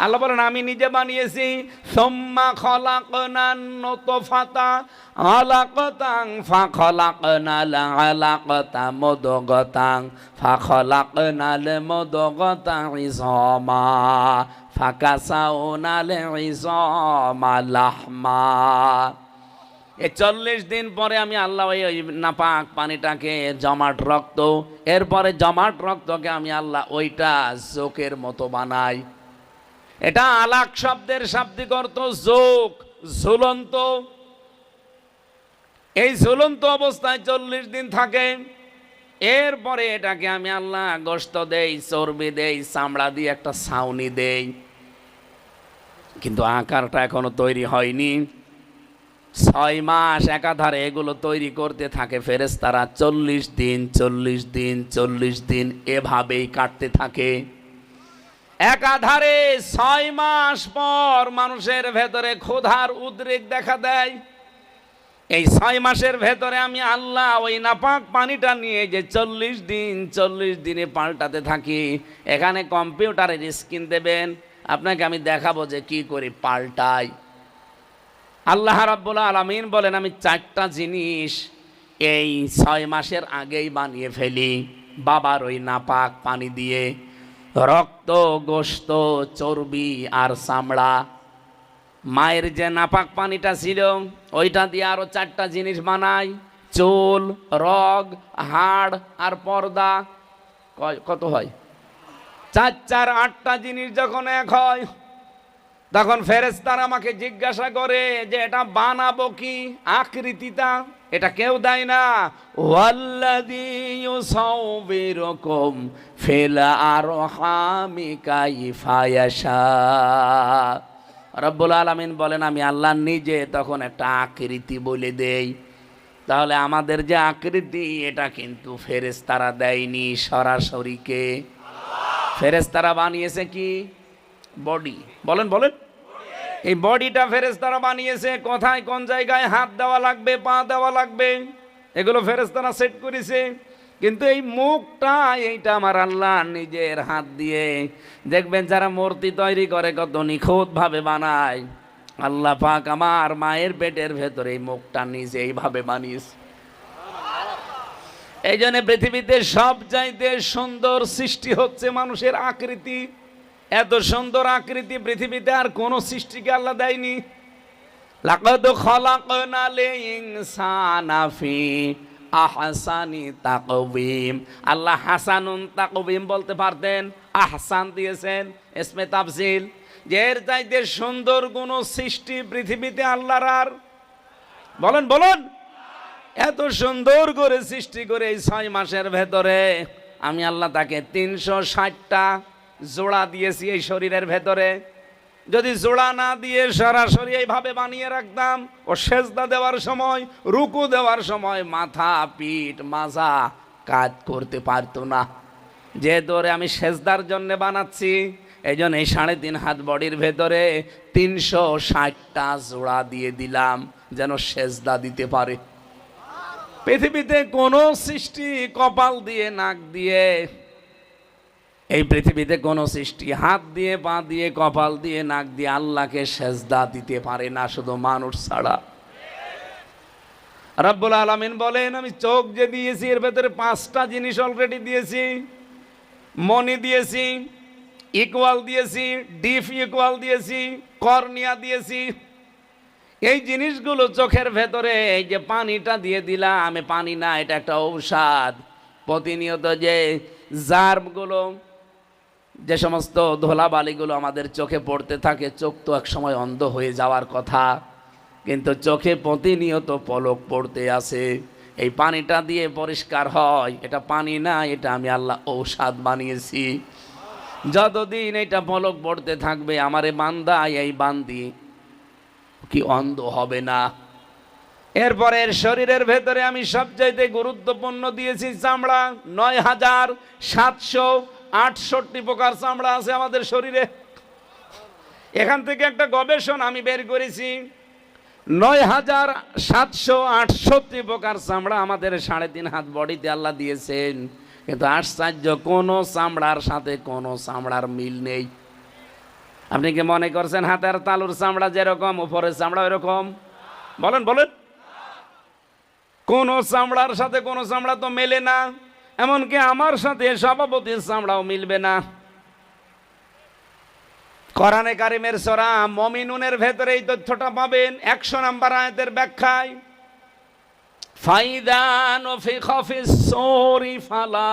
আল্লাহ বলেন আমি নিজে বানিয়েছি। সুম্মা খলাকনান নুতফাতা আলাকাতান ফাখলাকনাল আলাকাতা মুদগাতান ফাখলাকনাল মুদগাতা ইযামা ফাকাসাউনাল ইযামা লাহমা। এই 40 দিন পরে আমি আল্লাহ ওই নাপাক পানিটাকে জমাট রক্ত, এরপরে জমাট রক্তকে আমি আল্লাহ ওইটা জোকের মতো বানাই। এটা আলাক শব্দের শাব্দিক অর্থ যোগ, ঝুলন্ত। এই ঝুলন্ত অবস্থায় 40 দিন থাকে। এরপরে এটাকে আমি আল্লাহ গোশত দেই, চর্বি দেই, চামড়া দিয়ে একটা ছাউনি দেই, কিন্তু আকারটা এখনো তৈরি হয়নি। 6 মাস একাধারে এগুলো তৈরি করতে থাকে ফেরেশতারা। 40 দিন 40 দিন 40 দিন এভাবেই কাটতে থাকে একাধারে। 6 মাস পর মানুষের ভেতরে ক্ষুধার উদ্রেক দেখা দেয়। এই 6 মাসের ভেতরে আমি আল্লাহ ওই নাপাক পানিটা নিয়ে যে 40 দিন 40 দিনে পাল্টাতে থাকি। এখানে কম্পিউটারের স্ক্রিন দেবেন, আপনাকে আমি দেখাবো যে কি করে পাল্টাই। আল্লাহ রাব্বুল আলামিন বলেন আমি 4টা জিনিস এই 6 মাসের আগেই বানিয়ে ফেলি বাবার ওই নাপাক পানি দিয়ে। রক্ত, গোশত, চর্বি আর চামড়া। মায়ের যে নাপাক পানিটা ছিল ওইটা দিয়ে আরো 4টা জিনিস বানাই, চুল, রগ, হাড় আর পর্দা। কত হয়? 4 4 8টা জিনিস যখন এক হয়, তখন ফেরেশতারা আমাকে জিজ্ঞাসা করে যে এটা বানাবো কি, আকৃতিটা এটা কেউ দেয় না। ওয়াল্লাযী ইউসাউবিরুকুম ফিল আরহামি কাইফা ইয়াশা। রব্বুল আলামিন বলেন আমি আল্লাহ নিজে তখন একটা আকৃতি বলে দেই। তাহলে আমাদের যে আকৃতি, এটা কিন্তু ফেরেশতারা দেয়নি, সরাসরি কে? ফেরেশতারা বানিয়েছে কি? বডি। বলেন বলেন। এই বডিটা ফেরেশতারা বানিয়েছে। কোথায় কোন জায়গায় হাত দেওয়া লাগবে, পা দেওয়া লাগবে, এগুলো ফেরেশতারা সেট করেছে। কিন্তু এই মুখটা, এইটা আমার আল্লাহ নিজের হাত দিয়ে। দেখবেন যারা মূর্তি তৈরি করে কত নিখুঁতভাবে বানায়। আল্লাহ পাক আমার মায়ের পেটের ভেতরে এই মুখটা নিজে এইভাবে বানিয়েছে। এই জন্য পৃথিবীতে সবচাইতে সুন্দর সৃষ্টি হচ্ছে মানুষের আকৃতি। এত সুন্দর আকৃতি পৃথিবীতে আর কোন সৃষ্টিকে আল্লাহ দেয়নি। লাকাদ খালাকনাল ইনসানা ফি আহসানি তাকওয়িম। আল্লাহ হাসানুন তাকওয়িম বলতে পারতেন, আহসান দিয়েছেন ইসমে তাফজিল। যে এর চাইতে সুন্দর কোন সৃষ্টি পৃথিবীতে আল্লাহর আর? বলেন বলেন। এত সুন্দর করে সৃষ্টি করে এই 6 মাসের ভেতরে আমি আল্লাহ তাকে 360টা জোড়া দিয়েছি এই শরীরের ভেতরে। যদি জোড়া না দিয়ে সরাসরি এইভাবে বানিয়ে রাখতাম, ও সেজদা দেওয়ার সময়, রুকু দেওয়ার সময় মাথা, পিঠ, মাজা কাজ করতে পারতো না। যেহেতু আমি সেজদার জন্য বানাচ্ছি, এই জন্য এই 3.5 হাত বডির ভেতরে 360টা জোড়া দিয়ে দিলাম, যেন সেজদা দিতে পারে। পৃথিবীতে কোনো সৃষ্টি কপাল দিয়ে, নাক দিয়ে, এই পৃথিবীতে কোনো সৃষ্টি হাত দিয়ে, পা দিয়ে, কপাল দিয়ে, নাক দিয়ে আল্লাহকে সেজদা দিতে পারে না, শুধু মানুষ ছাড়া। রব্বুল আলামিন বলেন, আমি চোখ যে দিয়েছি এর ভেতরে 5টা জিনিস অলরেডি দিয়েছি। মনি দিয়েছি, ইকুয়াল দিয়েছি, ডিফ ইকুয়াল দিয়েছি, কর্নিয়া দিয়েছি। এই জিনিসগুলো চোখের ভেতরে, এই যে পানিটা দিয়ে দিলাম, আমি পানি না, এটা একটা ঔষধ। প্রতিনিয়ত যে জার্মগুলো, যে সমস্ত ধুলাবালিগুলো আমাদের চোখে পড়তে থাকে, চোখ তো এক সময় অন্ধ হয়ে যাওয়ার কথা, কিন্তু চোখে প্রতিনিয়ত পলক পড়তে আসে। এই পানিটা দিয়ে পরিষ্কার হয়। এটা পানি না, এটা আমি আল্লাহ ঔষধ বানিয়েছি। যতদিন এটা পলক পড়তে থাকবে, আমারে বান্দা, এই বান্দি কি অন্ধ হবে না। এরপরে শরীরের ভেতরে আমি সবচাইতে গুরুত্বপূর্ণ দিয়েছি চামড়া। ৯,৭৬৮ প্রকার চামড়া আছে আমাদের শরীরে। এখান থেকে একটা গবেষণা আমি বের করেছি, ৯,৭৬৮ প্রকার চামড়া আমাদের 3.5 হাত বডিতে আল্লাহ দিয়েছেন। কিন্তু আশ্চর্য, কোনো চামড়ার সাথে কোনো চামড়ার মিল নেই। আপনি কি মনে করছেন হাতের তালুর চামড়া যেরকম, উপরের চামড়া এরকম? বলেন বলেন। কোন চামড়ার সাথে কোন চামড়া তো মেলে না। এমনকি আমার সাথে সভাপতির চামড়াও মিলবে না। কোরআনে কারিমের সূরা মুমিনুনের ভেতরে এই তথ্যটা পাবেন 100 নম্বর আয়াতের ব্যাখ্যায়। ফাইদা নুফিখা ফিস সূরি ফালা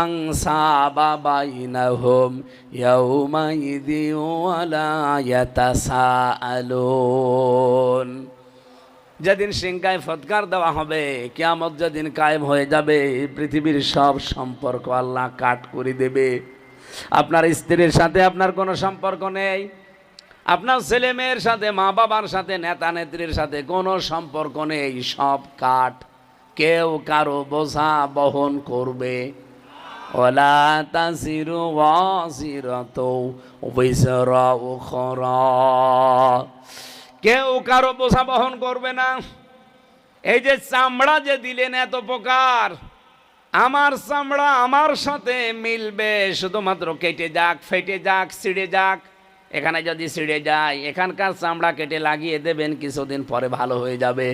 আনসাবা বাইনাহুম ইয়াউমাইযি ওয়ালা ইয়াতাসাআলুন। যেদিন সিংহায় ফৎকার দেওয়া হবে, কিয়ামত যেদিন কায়েম হয়ে যাবে, পৃথিবীর সব সম্পর্ক আল্লাহ কাট করে দেবে। আপনার স্ত্রীর সাথে আপনার কোনো সম্পর্ক নেই, আপনার ছেলে মেয়ের সাথে, মা বাবার সাথে, নেতা নেত্রীর সাথে কোনো সম্পর্ক নেই, সব কাট। কেউ কারো বোঝা বহন করবে। ওয়ালা তাসিরু ওয়াসিরাতু বিজরা উখরা, কেউ কারো বোঝা বহন করবে না। এই যে চামড়া যে দিলেন এত প্রকার, আমার চামড়া আমার সাথে মিলবে শুধুমাত্র কেটে যাক, ফেটে যাক, ছিঁড়ে যাক। এখানে যদি ছিঁড়ে যায়, এখানকার চামড়া কেটে লাগিয়ে দেবেন, কিছুদিন পরে ভালো হয়ে যাবে।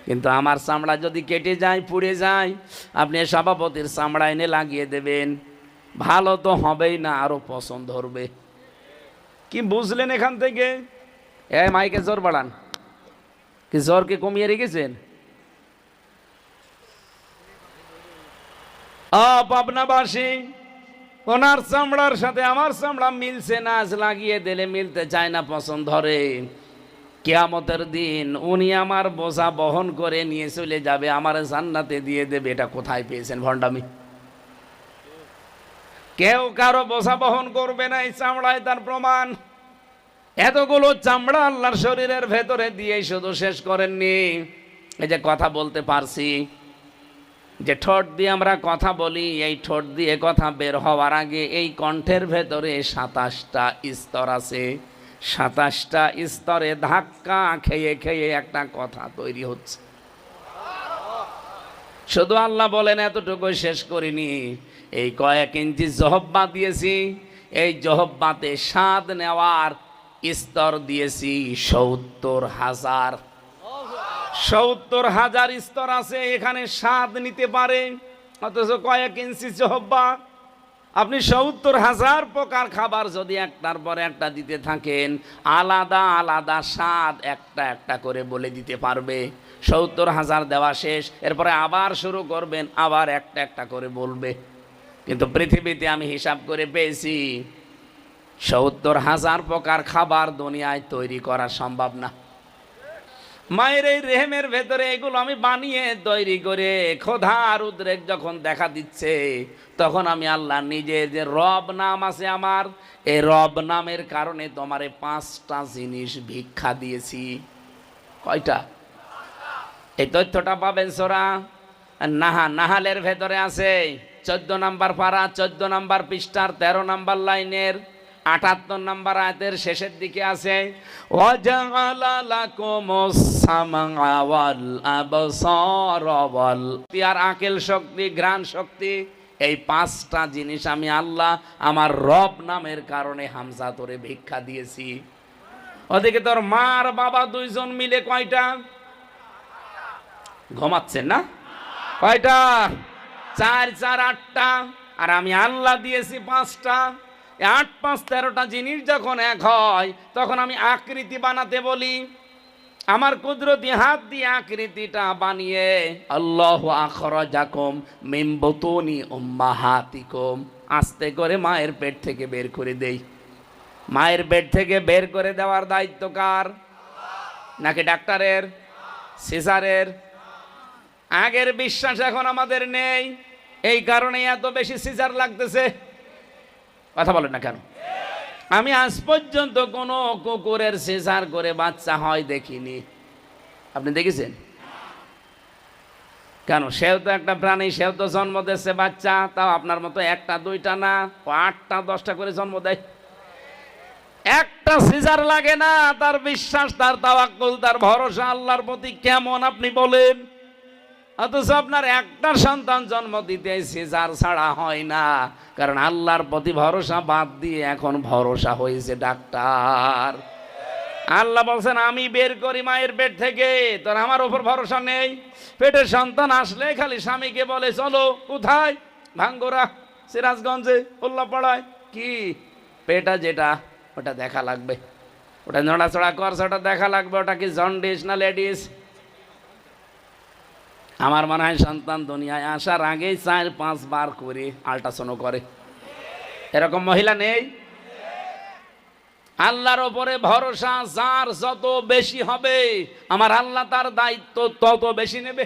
কিন্তু আমার চামড়া যদি কেটে যায়, পুড়ে যায়, আপনি সভাপতির চামড়া এনে লাগিয়ে দেবেন, ভালো তো হবেই না, আরো পছন্দ ধরবে। কি বুঝলেন এখান থেকে? মাইকে জোর বাড়ান। কি জোরকে কমিয়ে রেখেছেন? পাবনাবাসী, ওনার চামড়ার সাথে আমার চামড়া মিলছে না, আজ লাগিয়ে দিলে মিলতে চায় না, পছন্দ ধরে। কিয়ামতের দিন উনি আমার বোঝা বহন করে নিয়ে চলে যাবে, আমার জান্নাতে দিয়ে দেবে। এটা কোথায় পেয়েছেন ভণ্ডামি? কেউ কারো বোঝা বহন করবে না, এই চামড়ায় তার প্রমাণ। এতগুলো চামড়া আল্লাহর শরীরের ভেতরে দিয়ে শুধু শেষ করেননি। এই যে কথা বলতে পারছি, যে ঠোঁট দিয়ে আমরা কথা বলি, এই ঠোঁট দিয়ে কথা বের হওয়ার আগে এই কণ্ঠের ভেতরে 27টা স্তর আছে। 27টা স্তরে ধাক্কা খেয়ে খেয়ে একটা কথা তৈরি হচ্ছে। শুধু আল্লাহ বলেন এতটুকু শেষ করিনি, এই কয়েক ইঞ্চি জহব্বা দিয়েছি, এই জহব্বাতে স্বাদ নেওয়ার স্তর দিয়েছি 70,000। 70,000 স্তর আছে, এখানে স্বাদ নিতে পারে। অথচ কয়েক ইঞ্চি জহব্বা, আপনি 70,000 প্রকার খাবার যদি একটার পরে একটা দিতে থাকেন, আলাদা আলাদা স্বাদ একটা একটা করে বলে দিতে পারবে। 70,000 দেওয়া শেষ, এরপরে আবার শুরু করবেন, আবার একটা একটা করে বলবে। কিন্তু পৃথিবীতে আমি হিসাব করে পেয়েছি 70,000 প্রকার খাবার দুনিয়ায় তৈরি করা সম্ভব না। মায়ের এই রেহেমের ভেতরে এগুলো আমি বানিয়ে তৈরি করে ক্ষুধার উদ্রেক যখন দেখা দিচ্ছে, তখন আমি আল্লাহ নিজে যে রব নাম আছে আমার, এই রব নামের কারণে তোমারে 5টা জিনিস ভিক্ষা দিয়েছি। কয়টা? এই তথ্যটা পাবেন সূরা নাহালের ভেতরে আছে, 14 নম্বর পারা, 14 নম্বর পৃষ্ঠার 13 নম্বর লাইনের 78 নম্বর আয়াতের শেষের দিকে আছে, ওয়াজআলা লাকুমুস সামআ ওয়াল আবসারা ওয়াল আর আকেল শক্তি, ঘ্রাণ শক্তি, এই 5টা জিনিস আমি আল্লাহ আমার রব নামের কারণে হামজা তোরে ভিক্ষা দিয়েছি। ওদিকে তোর মার বাবা দুইজন মিলে কয়টা? ঘুমাচ্ছেন না? কয়টা? 4 4 8টা, আর আমি আল্লাহ দিয়েছি 5টা। 8 5 13টা জিনিস যখন এক হয়, তখন আমি আকৃতি বানাতে বলি, আমার কুদরতি হাত দিয়ে আকৃতিটা বানিয়ে আল্লাহু আখরাজাকুম মিন বুতুনি উম্মাহাতিকুম, আস্তে করে মায়ের পেট থেকে বের করে দেই। মায়ের পেট থেকে বের করে দেওয়ার দায়িত্ব কার? নাকি ডাক্তারের, সিজারের? আগের বিশ্বাস এখন আমাদের নেই, এই কারণে এত বেশি সিজার লাগতেছে। কথা বলেন না কেন? আমি আজ পর্যন্ত কোনো কুকুরের সিজার করে বাচ্চা হয় দেখিনি। আপনি দেখেছেন? কেন? সেও তো একটা প্রাণী, সেও তো জন্ম দিচ্ছে বাচ্চা, তাও আপনার মতো 1টা 2টা না, 8টা 10টা করে জন্ম দেয়। একটা সিজার লাগে না, তার বিশ্বাস, তার তাওয়াক্কুল, তার ভরসা আল্লাহর প্রতি কেমন আপনি বলেন? অথচ আপনার একটা সন্তান জন্ম দিতে সিজার ছাড়া হয় না, কারণ আল্লাহর প্রতি ভরসা বাদ দিয়ে এখন ভরসা হয়েছে ডাক্তার। আল্লাহ বলছেন আমি বের করি মায়ের পেট থেকে, তোর আমার উপর ভরসা নেই। পেটের সন্তান আসলে খালি স্বামীকে বলে চলো কোথায়? ভাঙ্গরা, সিরাজগঞ্জে, উল্লাপাড়ায়। কি পেটা যেটা ওটা দেখা লাগবে, ওটা নড়াচড়া করছে ওটা দেখা লাগবে, ওটা কি জন্ডিস না লেডিস? আমার মনে হয় সন্তান দুনিয়ায় আসার আগেই 4-5 বার করে আল্ট্রাসাউন্ড করে। এরকম মহিলা নেই? আল্লাহর ওপরে ভরসা যার যত বেশি হবে, আমার আল্লাহ তার দায়িত্ব তত বেশি নেবে।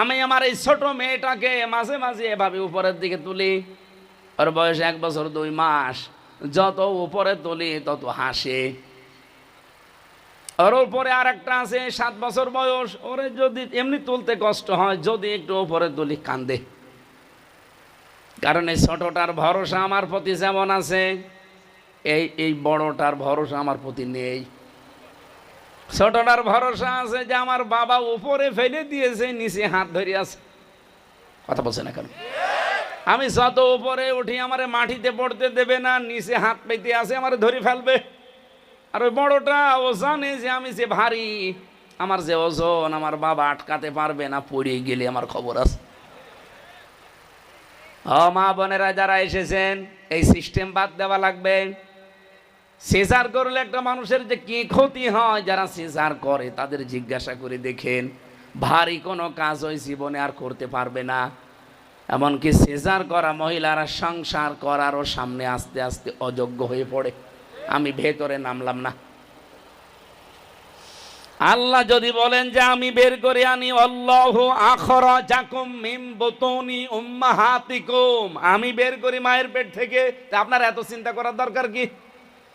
আমি আমার এই ছোট মেয়েটাকে মাঝে মাঝে এভাবে উপরের দিকে তুলি, ওর বয়স 1 বছর 2 মাস, যত উপরে তুলি তত হাসে। ওর উপরে আর একটা আছে 7 বছর বয়স, ওরে যদি এমনি তুলতে কষ্ট হয়, যদি একটু উপরে তুলি কান্দে। কারণ এই ছোটটার ভরসা আমার প্রতি যেমন আছে, এই বড়টার ভরসা আমার প্রতি নেই। ছোটটার ভরসা আছে যে আমার বাবা উপরে ফেলে দিয়েছে, নিচে হাত ধরে আছে। কথা বলছে না কেন? আমি যত উপরে উঠি আমারে মাটিতে পড়তে দেবে না, নিচে হাত পেতে আছে, আমারে ধরে ফেলবে। আর ওই বড়টা ও জানে যে আমি যে ভারী, আমার যে ওজন, আমার বাবা আটকাতে পারবে না, পড়ে গেলে আমার খবর আছে। মা বোনেরা যারা এসেছেন, এই সিস্টেম বাদ দেওয়া লাগবে। সিজার করলে একটা মানুষের যে কি ক্ষতি হয়, যারা সিজার করে তাদের জিজ্ঞাসা করে দেখেন, ভারী কোনো কাজ ওই জীবনে আর করতে পারবে না। এমনকি সিজার করা মহিলারা সংসার করারও সামনে আস্তে আস্তে অযোগ্য হয়ে পড়ে। আমি ভেতরে নামলাম না। আল্লাহ যদি বলেন যে আমি বের করে আনি, আল্লাহু আখরাজাকুম মিন বুতুনি উম্মাহাতিকুম, আমি বের করি মায়ের পেট থেকে, তা আপনার এত চিন্তা করার দরকার কি?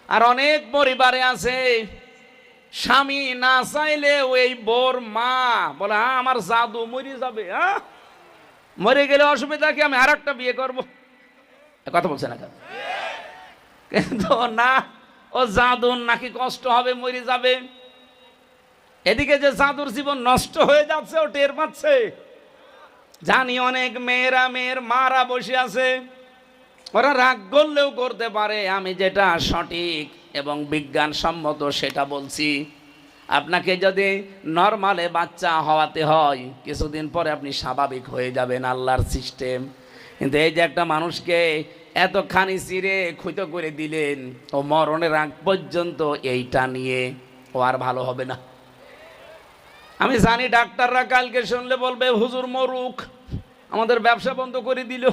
আর অনেক পরিবারে আছে স্বামী না চাইলে ওই বোর মা বলে আমার জাদু মরে যাবে, মরে গেলে অসুবিধা কি, আমি আরেকটা বিয়ে করব। কথা বলছে না কেন? কিন্তু না, ও জাদুর নাকি কষ্ট হবে, মরে যাবে। এদিকে যে জাদুর জীবন নষ্ট হয়ে যাচ্ছে ও টের পাচ্ছে। জানি অনেক মেয়ের মারা বসে আছে, ওরা রাগ করলেও করতে পারে, আমি যেটা সঠিক এবং বিজ্ঞানসম্মত সেটা বলছি। আপনাকে যদি নরমালে বাচ্চা হওয়াতে হয়, কিছুদিন পরে আপনি স্বাভাবিক হয়ে যাবেন, আল্লাহর সিস্টেম। কিন্তু এই যে একটা মানুষকে এতখানি চিরে ক্ষুতো করে দিলেন, ও মরণের আগ পর্যন্ত এইটা নিয়ে ও আর ভালো হবে না। আমি জানি ডাক্তাররা কালকে শুনলে বলবে হুজুর মরুক, আমাদের ব্যবসা বন্ধ করে দিল।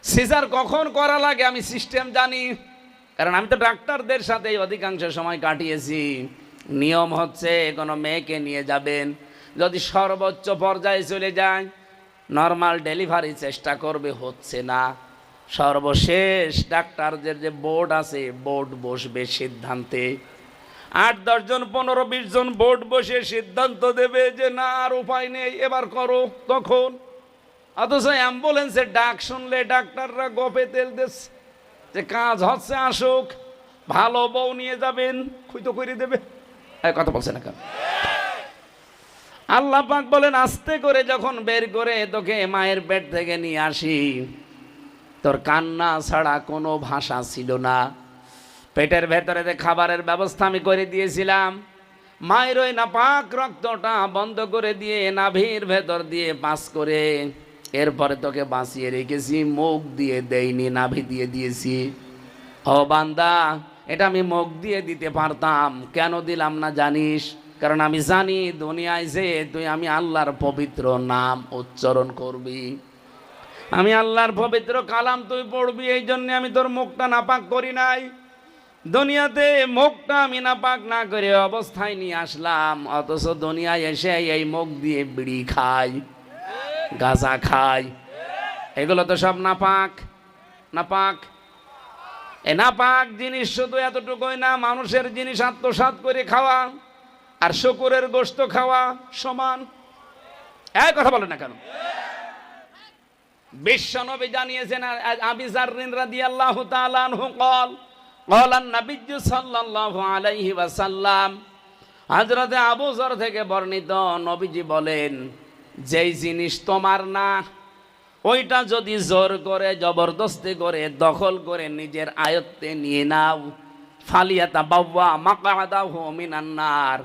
সিজার কখন করা লাগে আমি সিস্টেম জানি, কারণ আমি তো ডাক্তারদের সাথে অধিকাংশ সময় কাটিয়েছি। নিয়ম হচ্ছে কোনো মেয়েকে নিয়ে যাবেন, যদি সর্বোচ্চ পর্যায়ে চলে যায় নর্মাল ডেলিভারি চেষ্টা করবে, হচ্ছে না, সর্বশেষ ডাক্তারদের যে বোর্ড আছে বোর্ড বসবে সিদ্ধান্তে, 8-10 জন 15-20 জন বোর্ড বসে সিদ্ধান্ত দেবে যে না আর উপায় নেই, এবার করো। তখন অথচ অ্যাম্বুলেন্সের ডাক শুনলে ডাক্তাররা গপে তেল দিচ্ছে যে কাজ হচ্ছে, আসুক, ভালো বউ নিয়ে যাবেন, খুঁতো করে দেবে। কথা বলছে না কেন? আল্লাহ পাক বলেন আস্তে করে যখন বের করে তোকে মায়ের পেট থেকে নিয়ে আসি, তোর কান্না ছাড়া কোনো ভাষা ছিল না। পেটের ভেতরে যে খাবারের ব্যবস্থা আমি করে দিয়েছিলাম, মায়ের ওই নাপাক রক্তটা বন্ধ করে দিয়ে নাভির ভেতর দিয়ে পাস করে এরপরে তোকে বাঁচিয়ে রেখেছি, মুখ দিয়ে দেইনি, নাভি দিয়ে দিয়েছি। ও বান্দা, এটা আমি মুখ দিয়ে দিতে পারতাম, কেন দিলাম না জানিস? কারণ আমি জানি দুনিয়ায় যে তুই আমি আল্লাহর পবিত্র নাম উচ্চারণ করবি, আমি আল্লাহর পবিত্র কালাম তুই পড়বি, এই জন্য আমি তোর মুখটা নাপাক করি নাই। দুনিয়াতে মুখটা আমি নাপাক না করে অবস্থায় নিয়ে আসলাম, অথচ দুনিয়ায় এসে এই মুখ দিয়ে বিড়ি খাই, গাঁজা খাই, এগুলো তো সব নাপাক। নাপাক এ নাপাক জিনিস শুধু এতটুকুই না, মানুষের জিনিস আত্মসাৎ করে খাওয়া আর শুকুরের গোশত খাওয়া সমান। এই কথা বলেন না কেন? বিশ্বনবী জানিয়েছেন, আবি যার রাদিয়াল্লাহু তাআলা আনহু قال قال النبي সাল্লাল্লাহু আলাইহি ওয়াসাল্লাম, হযরতে আবু যর থেকে বর্ণিত, নবীজি বলেন, যেই জিনিস তোমার না ওইটা যদি জোর করে জবরদস্তি করে দখল করে নিজের আয়ত্তে নিয়ে নাও, ফালিয়াতাবাওয়া মাকআদাহু মিনান নার,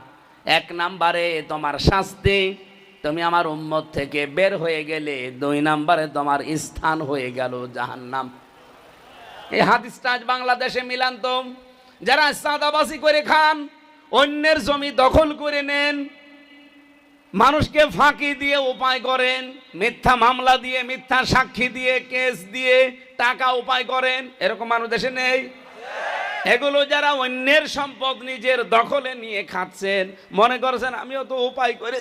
1 নম্বরে তোমার শাস্তি, তুমি আমার উম্মত থেকে বের হয়ে গেলে, 2 নম্বরে তোমার স্থান হয়ে গেল জাহান্নাম। এই হাদিসটা আজ বাংলাদেশে মিলান্ত, যারা সাদাবাজি করে খান, অন্যের জমি দখল করে নেন, মানুষকে ফাঁকি দিয়ে উপায় করেন, মিথ্যা মামলা দিয়ে, মিথ্যা সাক্ষী দিয়ে, কেস দিয়ে টাকা উপায় করেন, এরকম মানুষ দেশে নেই? এগুলো যারা অন্যের সম্পদ নিজের দখলে নিয়ে খাচ্ছেন, মনে করছেন আমিও তো উপায় করে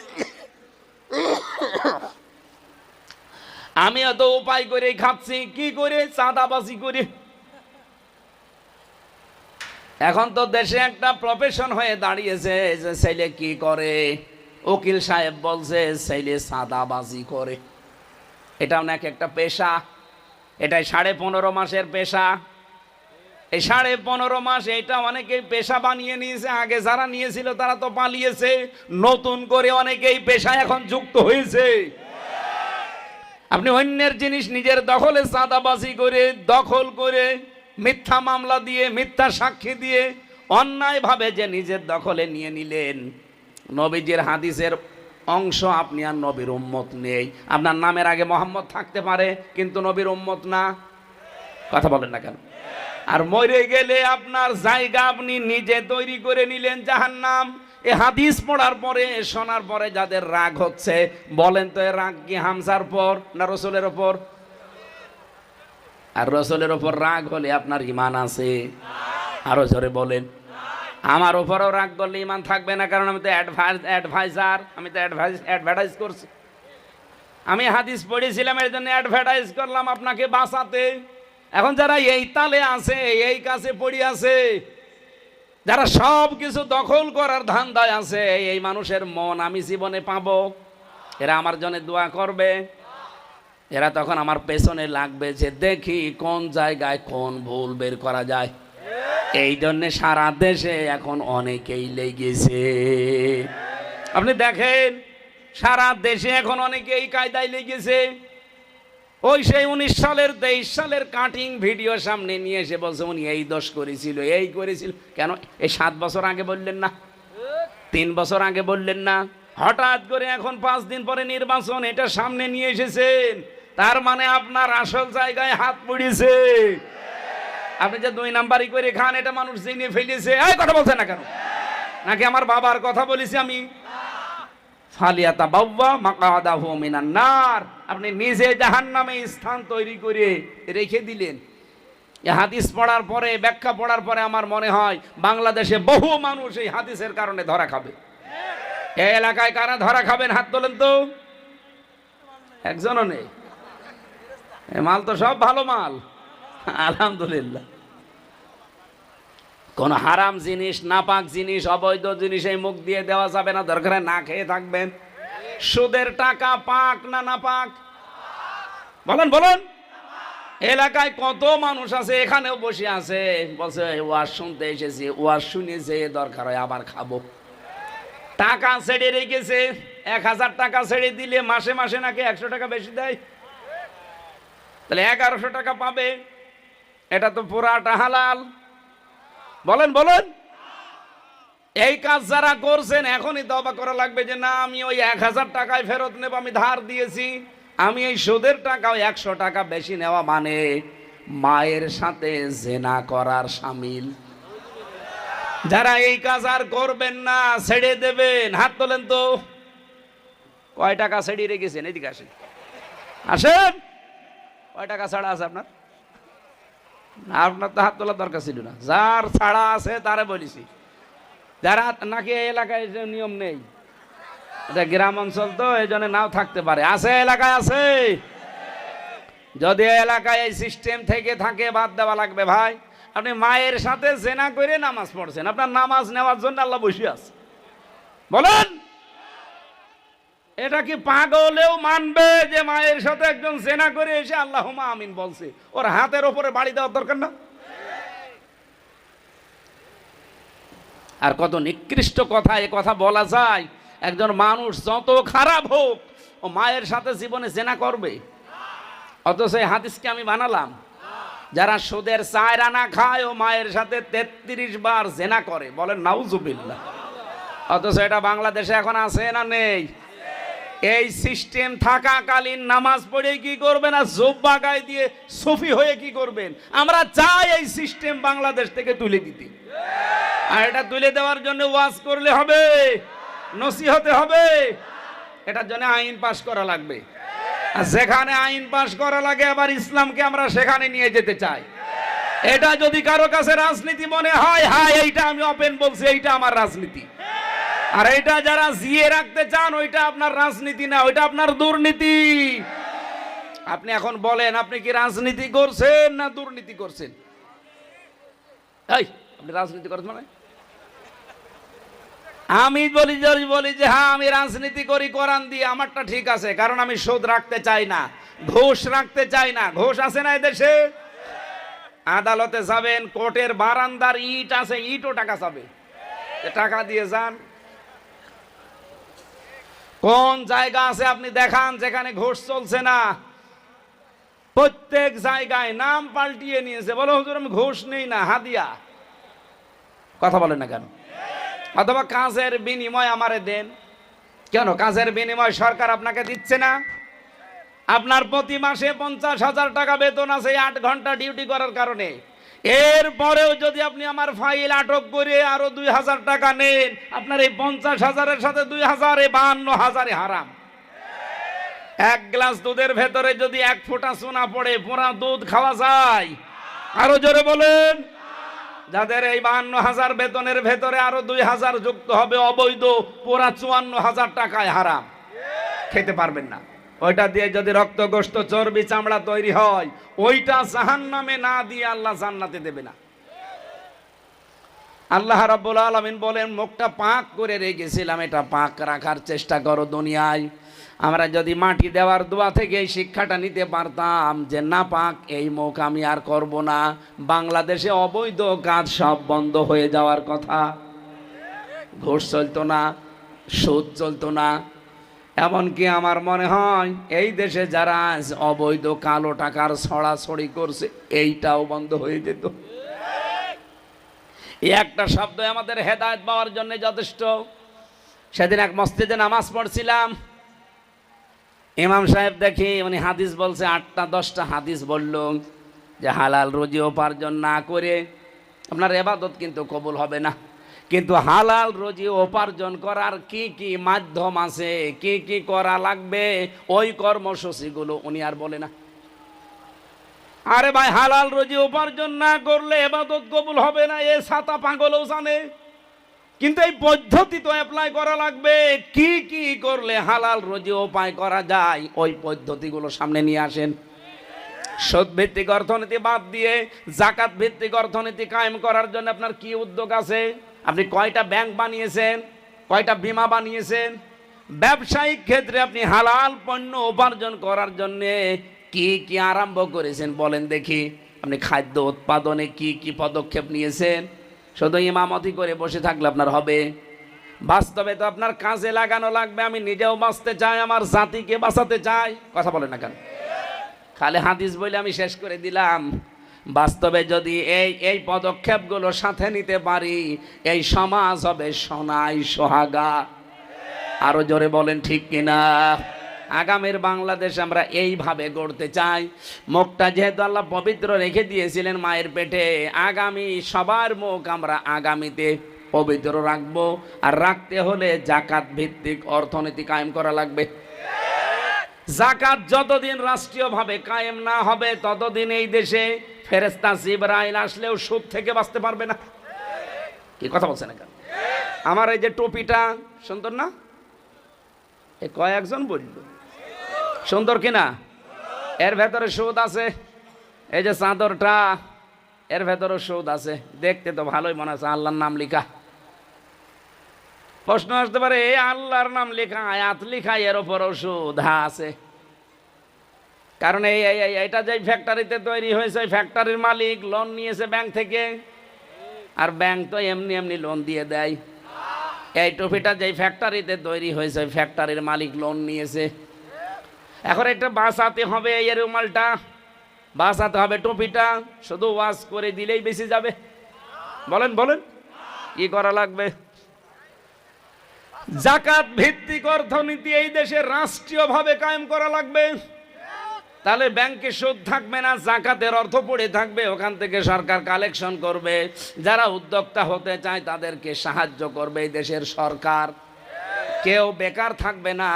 আমিও তো উপায় করে খাচ্ছি। কি করে? চাঁদাবাজি করে। এখন তো দেশে একটা প্রফেশন হয়ে দাঁড়িয়েছে যে ছেলে কি করে, উকিল সাহেব বলছে ছেলে চাঁদাবাজি করে। এটাও নাকি একটা পেশা, এটাই 15.5 মাসের পেশা। এই 15.5 মাস এটা অনেকেই পেশা বানিয়ে নিয়েছে, আগে যারা নিয়েছিল তারা তো পালিয়েছে, নতুন করে অনেকেই পেশায় এখন যুক্ত হয়েছে। আপনি অন্যের জিনিস নিজের দখলে চাঁদাবাজি করে, দখল করে, মিথ্যা মামলা দিয়ে, মিথ্যা সাক্ষী দিয়ে অন্যায়ভাবে যে নিজের দখলে নিয়ে নিলেন, নবীজির হাদিসের অংশ আপনি আর নবীর উম্মত নেই। আপনার নামের আগে মোহাম্মদ থাকতে পারে কিন্তু নবীর উম্মত না। কথা বলেন না কেন? আর মরে গেলে আপনার জায়গা আপনি নিজে তৈরি করে নিলেন জাহান্নাম। এই হাদিস পড়ার পরে, শোনার পরে যাদের রাগ হচ্ছে, বলেন তো এ রাগ কি হামজার পর না রসুলের ওপর? আর রসুলের ওপর রাগ হলে আপনার ঈমান আছে? আরো জোরে বলেন। আমার ওপরও রাগ করলে ঈমান থাকবে না, কারণ আমি তো অ্যাডভাইজার, আমি তো অ্যাডভার্টাইজ করছি। আমি হাদিস পড়েছিলাম এর জন্য অ্যাডভার্টাইজ করলাম আপনাকে বাঁচাতে। এখন যারা এই তালে আছে, এই কাছে পড়ে আছে, যারা সব কিছু দখল করার ধান্দায় আছে, এই মানুষের মন আমি জীবনে পাবো? এরা আমার জন্য দোয়া করবে, এরা তখন আমার পেছনে লাগবে যে দেখি কোন জায়গায় কোন ভুল বের করা যায়। এই জন্য সারা দেশে এখন অনেকেই লেগেছে। আপনি দেখেন সারা দেশে এখন অনেকে এই কায়দায় লেগেছে। ওই সেই 19 সালের 23 সালের কাটিং ভিডিও সামনে নিয়ে এসে বলছে উনি এই দোষ করেছিল, এই করেছিল। কেন এই 7 বছর আগে বললেন না? 3 বছর আগে বললেন না? হঠাৎ করে এখন 5 দিন পরে নির্বাচন, এটা সামনে নিয়ে এসেছেন, তার মানে আপনার আসল জায়গায় হাত পড়েছে। আপনি যে 2 নাম্বারই করে খান, এটা মানুষ জেনে ফেলেছে। এই কথা বলছেন না কেন? নাকি আমার বাবার কথা বলেছি আমি? ফালিয়াতাবাওয়া মাকআদাহু মিনান নার, আপনি নিজে জাহান্নামে স্থান তৈরি করে রেখে দিলেন। এই হাদিস পড়ার পরে, ব্যাখ্যা পড়ার পরে আমার মনে হয় বাংলাদেশে বহু মানুষ এই হাদিসের কারণে ধরা খাবে। এই এলাকায় কারা ধরা খাবেন হাত তোলেন তো? একজনও নেই। এই মাল তো সব ভালো মাল, আলহামদুলিল্লাহ। কোন হারাম জিনিস, নাপাক জিনিস, অবৈধ জিনিস এই মুখ দিয়ে দেওয়া যাবে না, দরকার না খেয়ে থাকবেন। সুদের টাকা পাক না নাপাক? বলেন বলেন। এলাকায় কত মানুষ আছে, এখানেও বসে আছে, বলছে ওয়াজ শুনতে এসেছি, ওয়াজ শুনেছে, দরকার হয় আবার খাবো। টাকা ছেড়ে রেখেছে, 1000 টাকা ছেড়ে দিলে মাসে মাসে নাকি 100 টাকা বেশি দেয়, তাহলে 1100 টাকা পাবে। এটা তো পুরাটা হালাল। বলেন বলেন। এই কাজ যারা করছেন এখনই তওবা করা লাগবে যে না, আমি ওই 1000 টাকায় ফেরত নেব, আমি ধার দিয়েছি, আমি এই সুদের টাকাও 100 টাকা বেশি নেওয়া মানে মায়ের সাথে জেনা করার শামিল। যারা এই কাজ আর করবেন না, ছেড়ে দেবেন, হাত তোলেন তো। কয় টাকা ছেড়ে রেখেছেন? এদিকে আসেন, আসেন। কয় টাকা ছাড়া আছে আপনার? আপনার তো হাত তোলার দরকার ছিল না। যার ছাড়া আছে তারে বলেছি। যারা নাকি এই এলাকায় যে নিয়ম নেই, এটা গ্রাম অঞ্চল তো এই জন্য নাও থাকতে পারে। আছে এলাকায় আছে। যদি এলাকায় এই সিস্টেম থেকে থাকে বাদ দেওয়া লাগবে ভাই। আপনি মায়ের সাথে জেনা করে নামাজ পড়ছেন, আপনার নামাজ নেওয়ার জন্য আল্লাহ বসে আছে। বলেন, এটা কি পাগলেও মানবে যে মায়ের সাথে একজন জেনা করে এসে আল্লাহুম্মা আমিন বলছে? ওর হাতের ওপরে বাড়ি দেওয়ার দরকার না? আর কত নিকৃষ্ট কথা এ কথা বলা যায়। একজন মানুষ যত খারাপ হোক, ও মায়ের সাথে জীবনে জেনা করবে? অথচ এই হাদিসকে আমি বানালাম। যারা সুদের 4 আনা খায় ও মায়ের সাথে 33 বার জেনা করে, বলেন নাউজুবিল্লাহ। অথচ এটা বাংলাদেশে এখন আছে না নেই? এই সিস্টেম থাকাকালীন নামাজ পড়ে কি করবেন আর জুব্বা গায়ে দিয়ে সুফি হয়ে কি করবেন? আমরা চাই এই সিস্টেম বাংলাদেশ থেকে তুলে দিতে। আর এটা তুলে দেওয়ার জন্য ওয়াজ করলে হবে, নসিহতে হবে, এটার জন্য আইন পাশ করা লাগবে। আর যেখানে আইন পাশ করা লাগে আবার ইসলামকে আমরা সেখানে নিয়ে যেতে চাই। এটা যদি কারো কাছে রাজনীতি মনে হয়, হ্যাঁ এইটা আমি ওপেন বলছি, এইটা আমার রাজনীতি। আর এইটা যারা জিয়ে রাখতে চান, ওইটা আপনার রাজনীতি না, ওইটা আপনার দুর্নীতি। আপনি এখন বলেন, আপনি কি রাজনীতি করছেন না দুর্নীতি করছেন? এই আপনি রাজনীতি করছেন মানে? আমি বলি যে হ্যাঁ আমি রাজনীতি করি কোরআন দিয়ে, আমারটা ঠিক আছে, কারণ আমি সুদ রাখতে চাই না, ঘুষ রাখতে চাই না। ঘুষ আছে না এদেশে? আদালতে যাবেন, কোর্টের বারান্দার ইট আছে, ইটও টাকা চাবে, টাকা দিয়ে যান। কোন জায়গা আছে আপনি দেখান যেখানে ঘুষ চলছে না? প্রত্যেক জায়গায় নাম পাল্টিয়ে নিয়েছে, বলো হুজুর আমি ঘুষ নেই না, হাদিয়া। কথা বলেন না কেন? অথবা কাজের বিনিময় আমারে দেন। কেন কাজের বিনিময় সরকার আপনাকে দিচ্ছে না? আপনার প্রতি মাসে 50,000 টাকা বেতন আছে 8 ঘন্টা ডিউটি করার কারণে। এরপরেও যদি আপনি আমার ফাইল আটক করে আরো 2,000 টাকা নেন, আপনার এই 50,000-এর সাথে 2,000 52,000 হারাম। এক গ্লাস দুধের ভেতরে যদি 1 ফোঁটা সোনা পড়ে, পুরা দুধ খাওয়া যায়? আরো জোরে বলেন। যাদের এই 52,000 বেতনের ভেতরে আরো 2,000 যুক্ত হবে অবৈধ, পুরা 54,000 টাকায় হারাম, খেতে পারবেন না। ওইটা দিয়ে যদি রক্ত গোশত চর্বি চামড়া তৈরি হয়, ওইটা জাহান্নামে না দিয়ে আল্লাহ জান্নাতে দেবে না। আল্লাহ রাব্বুল আলামিন বলেন, মুখটা পাক করে রেখেছিলাম, এটা পাক রাখার চেষ্টা করো দুনিয়ায়। আমরা যদি মাটি দেওয়ার দোয়া থেকে এই শিক্ষাটা নিতে পারতাম যে না পাক এই মুখ আমি আর করব না, বাংলাদেশে অবৈধ কাজ সব বন্ধ হয়ে যাওয়ার কথা। ঘুষ চলতো না, সুদ চলতো না, এমনকি আমার মনে হয় এই দেশে যারা অবৈধ কালো টাকার ছড়াছড়ি করছে এইটাও বন্ধ হয়ে যেত। এই একটা শব্দ আমাদের হেদায়েত পাওয়ার জন্য যথেষ্ট। সেদিন এক মসজিদে নামাজ পড়ছিলাম, ইমাম সাহেব দেখি উনি হাদিস বলছে, 8টা-10টা হাদিস বলল যে হালাল রুজি উপার্জন না করে আপনার ইবাদত কিন্তু কবুল হবে না। কিন্তু হালাল রুজি উপার্জন করার কি কি মাধ্যম আছে, কি কি করা লাগবে, ওই কর্মসূচিগুলো উনি আর বলে না। আরে ভাই, হালাল রুজি উপার্জন না করলে ইবাদত কবুল হবে না, এ ছাতা পাগলও জানে। কিন্তু এই পদ্ধতি তো অ্যাপ্লাই করা লাগবে। কি কি করলে হালাল রুজি উপায় করা যায়, ওই পদ্ধতিগুলো সামনে নিয়ে আসেন। সুদ ভিত্তিক অর্থনীতি বাদ দিয়ে জাকাত ভিত্তিক অর্থনীতি কায়েম করার জন্য আপনার কি উদ্যোগ আছে? আপনি কয়টা ব্যাংক বানিয়েছেন, কয়টা বীমা বানিয়েছেন? ব্যবসায়িক ক্ষেত্রে আপনি হালাল পণ্য উপার্জন করার জন্য কি কি আরম্ভ করেছেন বলেন দেখি। আপনি খাদ্য উৎপাদনে কি কি পদক্ষেপ নিয়েছেন? শুধু ইমামতি করে বসে থাকলে আপনার হবে? বাস্তবে তো আপনার কাজে লাগানো লাগবে। আমি নিজেও বাঁচতে চাই, আমার জাতিকে বাঁচাতে চাই। কথা বলেন না কেন? খালি হাদিস বলে আমি শেষ করে দিলাম। বাস্তবে যদি এই পদক্ষেপগুলো সাথে নিতে পারি, এই সমাজ হবে সোনাই সোহাগা। আরো জোরে বলেন ঠিক কিনা? আগামীর বাংলাদেশ আমরা এইভাবে গড়তে চাই। মুখটা যেহেতু আল্লাহ পবিত্র রেখে দিয়েছিলেন মায়ের পেটে, আগামী সবার মুখ আমরা আগামীতে পবিত্র রাখবো। আর রাখতে হলে জাকাত ভিত্তিক অর্থনীতি কায়েম করা লাগবে। জাকাত যতদিন রাষ্ট্রীয়ভাবে কায়েম না হবে, ততদিন এই দেশে ফেরেশতা জিবরাইল আসলেও সুদ থেকে বাঁচতে পারবে না। কি কথা বলছেন না কেন? আমার এই যে টুপিটা সুন্দর না? এ কয়েকজন বলল সুন্দর কিনা? এর ভেতরে সুদ আছে। এই যে চাদরটা, এর ভেতরে সুদ আছে। দেখতে তো ভালোই মনে হচ্ছে, আল্লাহর নাম লেখা। প্রশ্ন আসতে পারে, এই আল্লাহর নাম লেখা, আয়াত লেখা, এর ওপরও সুদ? হ্যাঁ আছে। কারণ এটা যে ফ্যাক্টরিতে তৈরি হয়েছে, ফ্যাক্টরির মালিক লোন নিয়েছে ব্যাংক থেকে, আর ব্যাংক তো এমনি এমনি লোন দিয়ে দেয়। এই টুপিটা যে ফ্যাক্টরিতে তৈরি হয়েছে, ফ্যাক্টরির মালিক লোন নিয়েছে। এখন এটা বাঁচাতে হবে, এই রুমালটা বাঁচাতে হবে, টুপিটা শুধু ওয়াশ করে দিলেই বেশি যাবে? বলেন বলেন, কি করা লাগবে? জাকাত ভিত্তিক অর্থনীতি এই দেশে রাষ্ট্রীয়ভাবে কায়েম করা লাগবে। তাহলে ব্যাংকে সুদ থাকবে না, জাকাতের অর্থ পড়ে থাকবে, ওখান থেকে সরকার কালেকশন করবে। যারা উদ্যোক্তা হতে চায় তাদেরকে সাহায্য করবে এই দেশের সরকার। কেউ বেকার থাকবে না।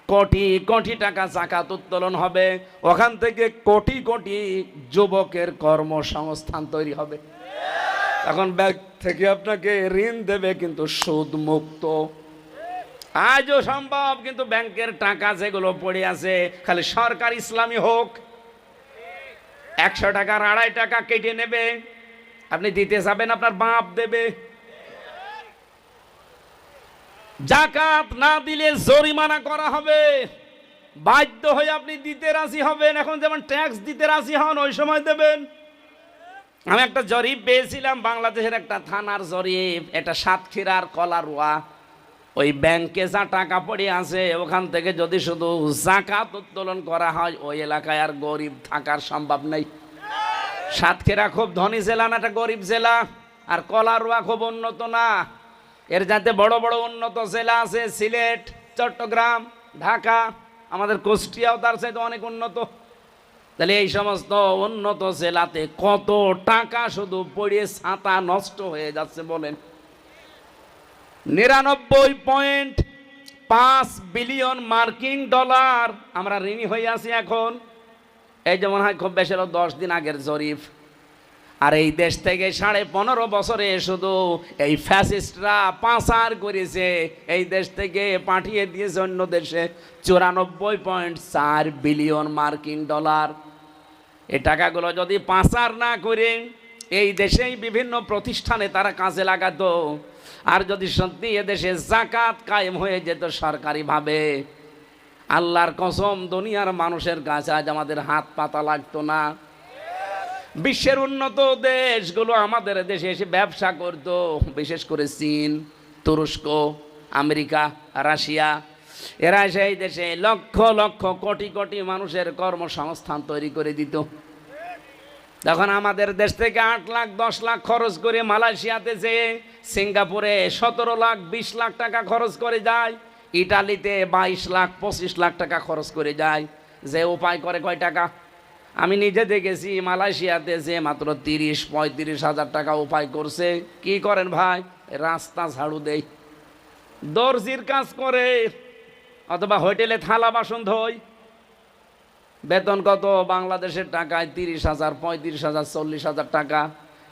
কোটি কোটি টাকা জাকাত উত্তোলন হবে, ওখান থেকে কোটি কোটি যুবকের কর্মসংস্থান তৈরি হবে। এখন ব্যাংক থেকে আপনাকে ঋণ দেবে, কিন্তু সুদ মুক্ত। আজও সম্ভব, কিন্তু ব্যাংকের টাকা যেগুলো পড়ে আছে, খালি সরকার ইসলামী হোক, 100 টাকার 2.5 টাকা কেটে নেবে। আপনি দিতে যাবেন, আপনার বাপ দেবে। জাকাত না দিলে জরিমানা করা হবে, বাধ্য হয়ে আপনি দিতে রাজি হবেন। এখন যেমন ট্যাক্স দিতে রাজি হন, ওই সময় দেবেন। আমি একটা জরিপ পেয়েছিলাম, বাংলাদেশের একটা থানার জরিপ, এটা সাতক্ষীরার কলারোয়া। ওই ব্যাংকে যা টাকা পড়ে আছে, ওখান থেকে যদি শুধু জাকাত উত্তোলন করা হয়, ওই এলাকায় আর গরিব থাকার সম্ভব নেই। সাতক্ষীরা খুব ধনী জেলা না, একটা গরিব জেলা। আর কলারোয়া খুব উন্নত না। এর যাতে বড় বড় উন্নত জেলা আছে, সিলেট, চট্টগ্রাম, ঢাকা, আমাদের কুষ্টিয়াও তার চাইতে অনেক উন্নত। তাহলে এই সমস্ত উন্নত জেলাতে কত টাকা শুধু পড়ে ছাতা নষ্ট হয়ে যাচ্ছে বলেন? 99.5 বিলিয়ন মার্কিন ডলার আমরা ঋণী হয়ে আছি এখন। এই যেমন হয় খুব বেশি 10 দিন আগের জরিপ। আর এই দেশ থেকে 15.5 বছরে শুধু এই ফ্যাসিস্টরা পাচার করেছে, এই দেশ থেকে পাঠিয়ে দিয়েছে অন্য দেশে 94.4 বিলিয়ন মার্কিন ডলার। এই টাকাগুলো যদি পাচার না করে এই দেশেই বিভিন্ন প্রতিষ্ঠানে তারা কাজে লাগাতো, আর যদি সত্যি এদেশে জাকাত কায়েম হয়ে যেত সরকারিভাবে, আল্লাহর কসম দুনিয়ার মানুষের কাছে আজ আমাদের হাত পাতা লাগতো না। বিশ্বের উন্নত দেশগুলো আমাদের দেশে এসে ব্যবসা করত, বিশেষ করে চীন, তুরস্ক, আমেরিকা, রাশিয়া। এরা এসে এই দেশে লক্ষ লক্ষ কোটি কোটি মানুষের কর্মসংস্থান তৈরি করে দিত। তখন আমাদের দেশ থেকে 8 লাখ 10 লাখ খরচ করে মালয়েশিয়াতে যেয়ে, সিঙ্গাপুরে 17 লাখ 20 লাখ টাকা খরচ করে যায়, ইটালিতে 22 লাখ 25 লাখ টাকা খরচ করে যায়। যে উপায় করে কয় টাকা? আমি নিজে দেখেছি, মালয়েশিয়াতে যে মাত্র 30-35 হাজার টাকা উপায় করছে। কি করেন ভাই? রাস্তা ঝাড়ু দেয়, দর্জির কাজ করে, অথবা হোটেলে থালা বাসন ধোয়। বেতন কত বাংলাদেশের টাকায়? 30,000, 35,000, 40,000 টাকা।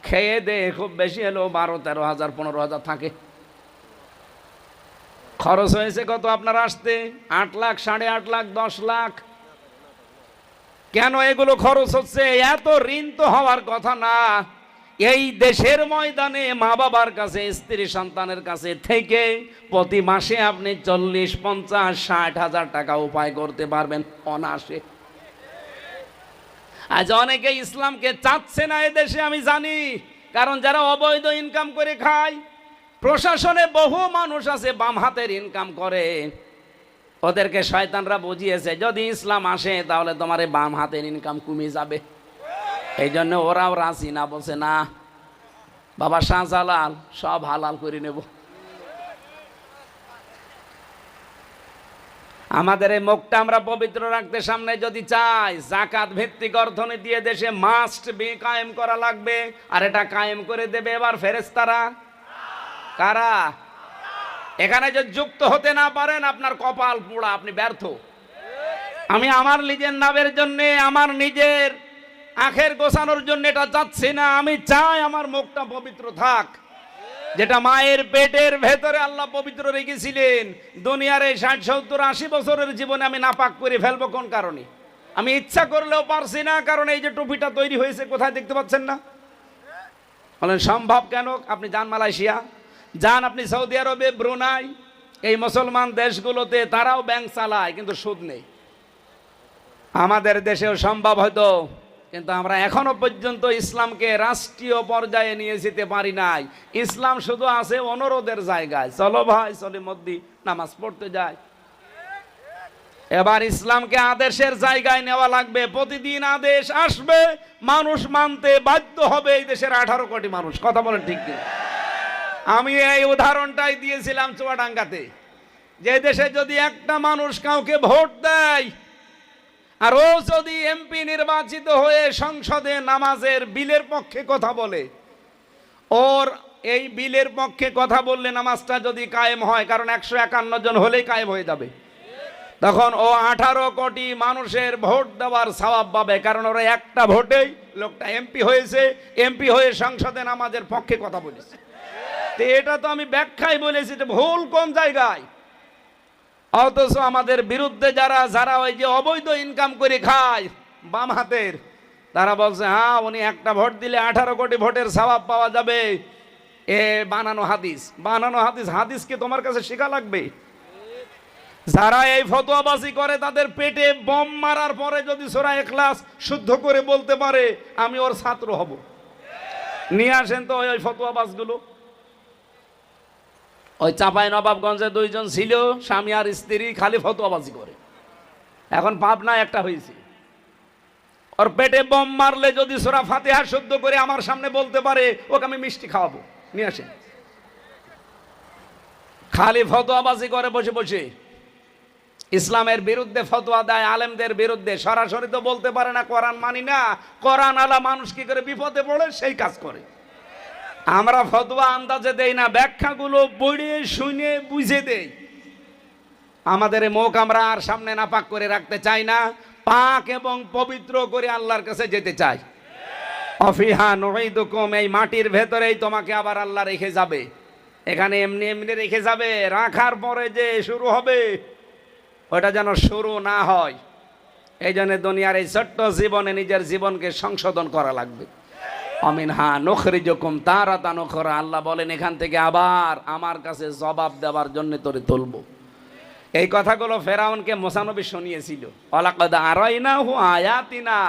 খেয়ে দে খুব বেশি হলেও 12-13,000, 15,000 থাকে। খরচ হয়েছে কত আপনার আসতে? 8 লাখ, 8.5 লাখ, 10 লাখ। কেন এগুলো খরচ হচ্ছে? এত ঋণ তো হওয়ার কথা না। এই দেশের ময়দানে মা বাবার কাছে, স্ত্রী সন্তানের কাছে থেকে প্রতি মাসে আপনি 40, 50, 60,000 টাকা উপায় করতে পারবেন অনায়াসে। আজ অনেকে ইসলামকে চাচ্ছে না এদেশে, আমি জানি। কারণ যারা অবৈধ ইনকাম করে খায়, প্রশাসনে বহু মানুষ আছে বাম হাতের ইনকাম করে, ওদেরকে শয়তানরা বুঝিয়েছে যদি ইসলাম আসে তাহলে তোমার এই বাম হাতের ইনকাম কমে যাবে। এই জন্য ওরাও রাজি না, বলছে না বাবা শাহজালাল সব হালাল করে নেব। আমাদের এই মুখটা আমরা পবিত্র রাখতে সামনে যদি চাই, যাকাত ভিত্তিক অর্থনীতি দেশে মাস্ট বি কায়েম করা লাগবে। আর এটা কায়েম করে দেবে এবার ফেরেশতারা। কারা? এখানে যদি যুক্ত হতে না পারেন আপনার কপাল পোড়া, আপনি ব্যর্থ। আমি আমার নিজের নামের জন্য, আমার নিজের আখের গোছানোর জন্য এটা চাচ্ছি না। আমি চাই আমার মুখটা পবিত্র থাক। যেটা মায়ের পেটের ভেতরে আল্লাহ পবিত্র রেখেছিলেন, দুনিয়ার এই 60, 70, 80 বছরের জীবনে আমি নাপাক করে ফেলবো কোন কারণে? আমি ইচ্ছা করলেও পারছি না, কারণ এই যে টুপিটা তৈরি হয়েছে কোথায় দেখতে পাচ্ছেন না? বলেন সম্ভব কেন? আপনি যান মালয়েশিয়া, যান আপনি সৌদি আরবে, ব্রুনাই, এই মুসলমান দেশগুলোতে তারাও ব্যাংক চালায় কিন্তু সুদ নেই। আমাদের দেশেও সম্ভব হয়তো, কিন্তু আমরা এখনো পর্যন্ত ইসলামকে রাষ্ট্রীয় পর্যায়ে নিয়ে যেতে পারি নাই। ইসলাম শুধু আছে অনুরোধের জায়গায়, চলো ভাই চলে মসজিদ নামাজ পড়তে যায়। এবার ইসলামকে আদেশের জায়গায় নেওয়া লাগবে। প্রতিদিন আদেশ আসবে, মানুষ মানতে বাধ্য হবে। এই দেশের 18 কোটি মানুষ, কথা বলেন ঠিক কি? আমি এই উদাহরণটাই দিয়েছিলাম চুয়াডাঙ্গাতে, যে দেশে যদি একটা মানুষ কাউকে ভোট দেয় আর ও যদি এমপি নির্বাচিত হয়ে সংসদে নামাজের বিলের পক্ষে কথা বলে, ওর এই বিলের পক্ষে কথা বললে নামাজটা যদি কায়েম হয়, কারণ 151 জন হলেই কায়েম হয়ে যাবে, তখন ও 18 কোটি মানুষের ভোট দেওয়ার সওয়াব পাবে। কারণ ওরা একটা ভোটেই লোকটা এমপি হয়েছে, এমপি হয়ে সংসদে নামাজের পক্ষে কথা বলেছে। তো এটা তো আমি ব্যাখ্যায় বলেছি, যে ভুল কোন জায়গায়। অথচ আমাদের বিরুদ্ধে যারা ওই যে অবৈধ ইনকাম করে খায় বাম হাতের, তারা বলছে হ্যাঁ উনি একটা ভোট দিলে 18 কোটি ভোটের সওয়াব পাওয়া যাবে। এ বানানো হাদিস, বানানো হাদিস। হাদিসকে তোমার কাছে শেখা লাগবে। যারা এই ফতোয়াবাজি করে তাদের পেটে বম মারার পরে যদি সূরা ইখলাস শুদ্ধ করে বলতে পারে, আমি ওর ছাত্র হব। নিয়ে আসেন তো ওই ফতোয়াবাজগুলো। ওই চাঁপাই নবাবগঞ্জে 2 জন ছিল, স্বামী আর স্ত্রী, খালি ফতোয়াবাজি করে। এখন পাবনা একটা হয়েছে, ওর পেটে বম মারলে যদি সূরা ফাতিহা শুদ্ধ করে আমার সামনে বলতে পারে, ওকে আমি মিষ্টি খাওয়াবো। নিয়ে আসেন। খালি ফতোয়াবাজি করে বসে বসে, ইসলামের বিরুদ্ধে ফতোয়া দেয়, আলেমদের বিরুদ্ধে। সরাসরি তো বলতে পারে না কোরআন মানি না। কোরআন আলা মানুষ কি করে বিপদে পড়ে সেই কাজ করে। আমরা ফতোয়া আন্দাজে দেই না, ব্যাখ্যাগুলো পড়ে শুনে বুঝে দেই। আমাদের মুখ আমরা আর সামনে নাপাক করে রাখতে চাই না, পাক এবং পবিত্র করে আল্লাহর কাছে যেতে চাই। অফিহা নুঈদুকুম, এই মাটির ভেতরেই তোমাকে আবার আল্লাহ রেখে যাবে। এখানে এমনি এমনি রেখে যাবে, রাখার পরে যে শুরু হবে ওটা যেন শুরু না হয়। এই জন্য দুনিয়ার এই ছোট্ট জীবনে নিজের জীবনকে সংশোধন করা লাগবে। আমিনহা নুখরিজুকুম তারাতান উখরা, আল্লাহ বলেন এখান থেকে আবার আমার কাছে জবাব দেওয়ার জন্য তোরে তুলব। এই কথাগুলো ফেরাউনকে মুসা নবী শুনিয়েছিল। ওয়ালাকাদ আরাইনাহু আয়াতিনা,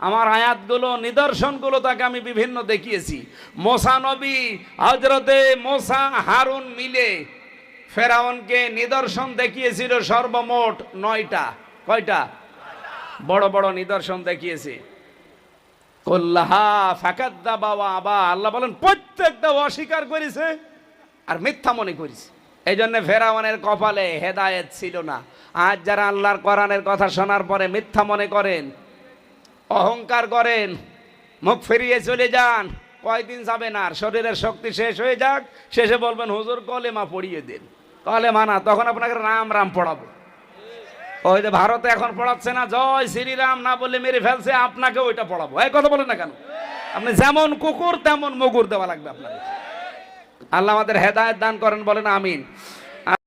আমার আয়াতগুলো, নিদর্শনগুলো তাকে আমি বিভিন্ন দেখিয়েছি। মুসা নবী, হযরতে মুসা, হারুন মিলে ফেরাউনকে নিদর্শন দেখিয়েছিল সর্বমোট 9টা। কয়টা? বড় বড় নিদর্শন দেখিয়েছে। কুল্লাহা ফাকাদ্দাবা ওয়া আবা, আল্লাহ বলেন প্রত্যেকটা অস্বীকার করেছে আর মিথ্যা মনে করেছে। এই জন্য ফেরাউনের কপালে হেদায়েত ছিল না। আজ যারা আল্লাহর কোরআনের কথা শোনার পরে মিথ্যা মনে করেন, অহংকার করেন, মুখ ফিরিয়ে চলে যান, কয়দিন যাবে না, আর শরীরের শক্তি শেষ হয়ে যাক, শেষে বলবেন হুজুর কলেমা পড়িয়ে দেন। কলেমা না, তখন আপনাকে রাম রাম পড়াবো। ওই যে ভারতে এখন পড়াচ্ছে না, জয় শ্রীরাম না বলে মেরে ফেলছে, আপনাকে ওইটা পড়াবো। এই কথা বলেন না কেন? আপনি যেমন কুকুর তেমন মুগুর দেওয়া লাগবে আপনাদের। আল্লাহ আমাদের হেদায়েত দান করেন, বলেন আমিন।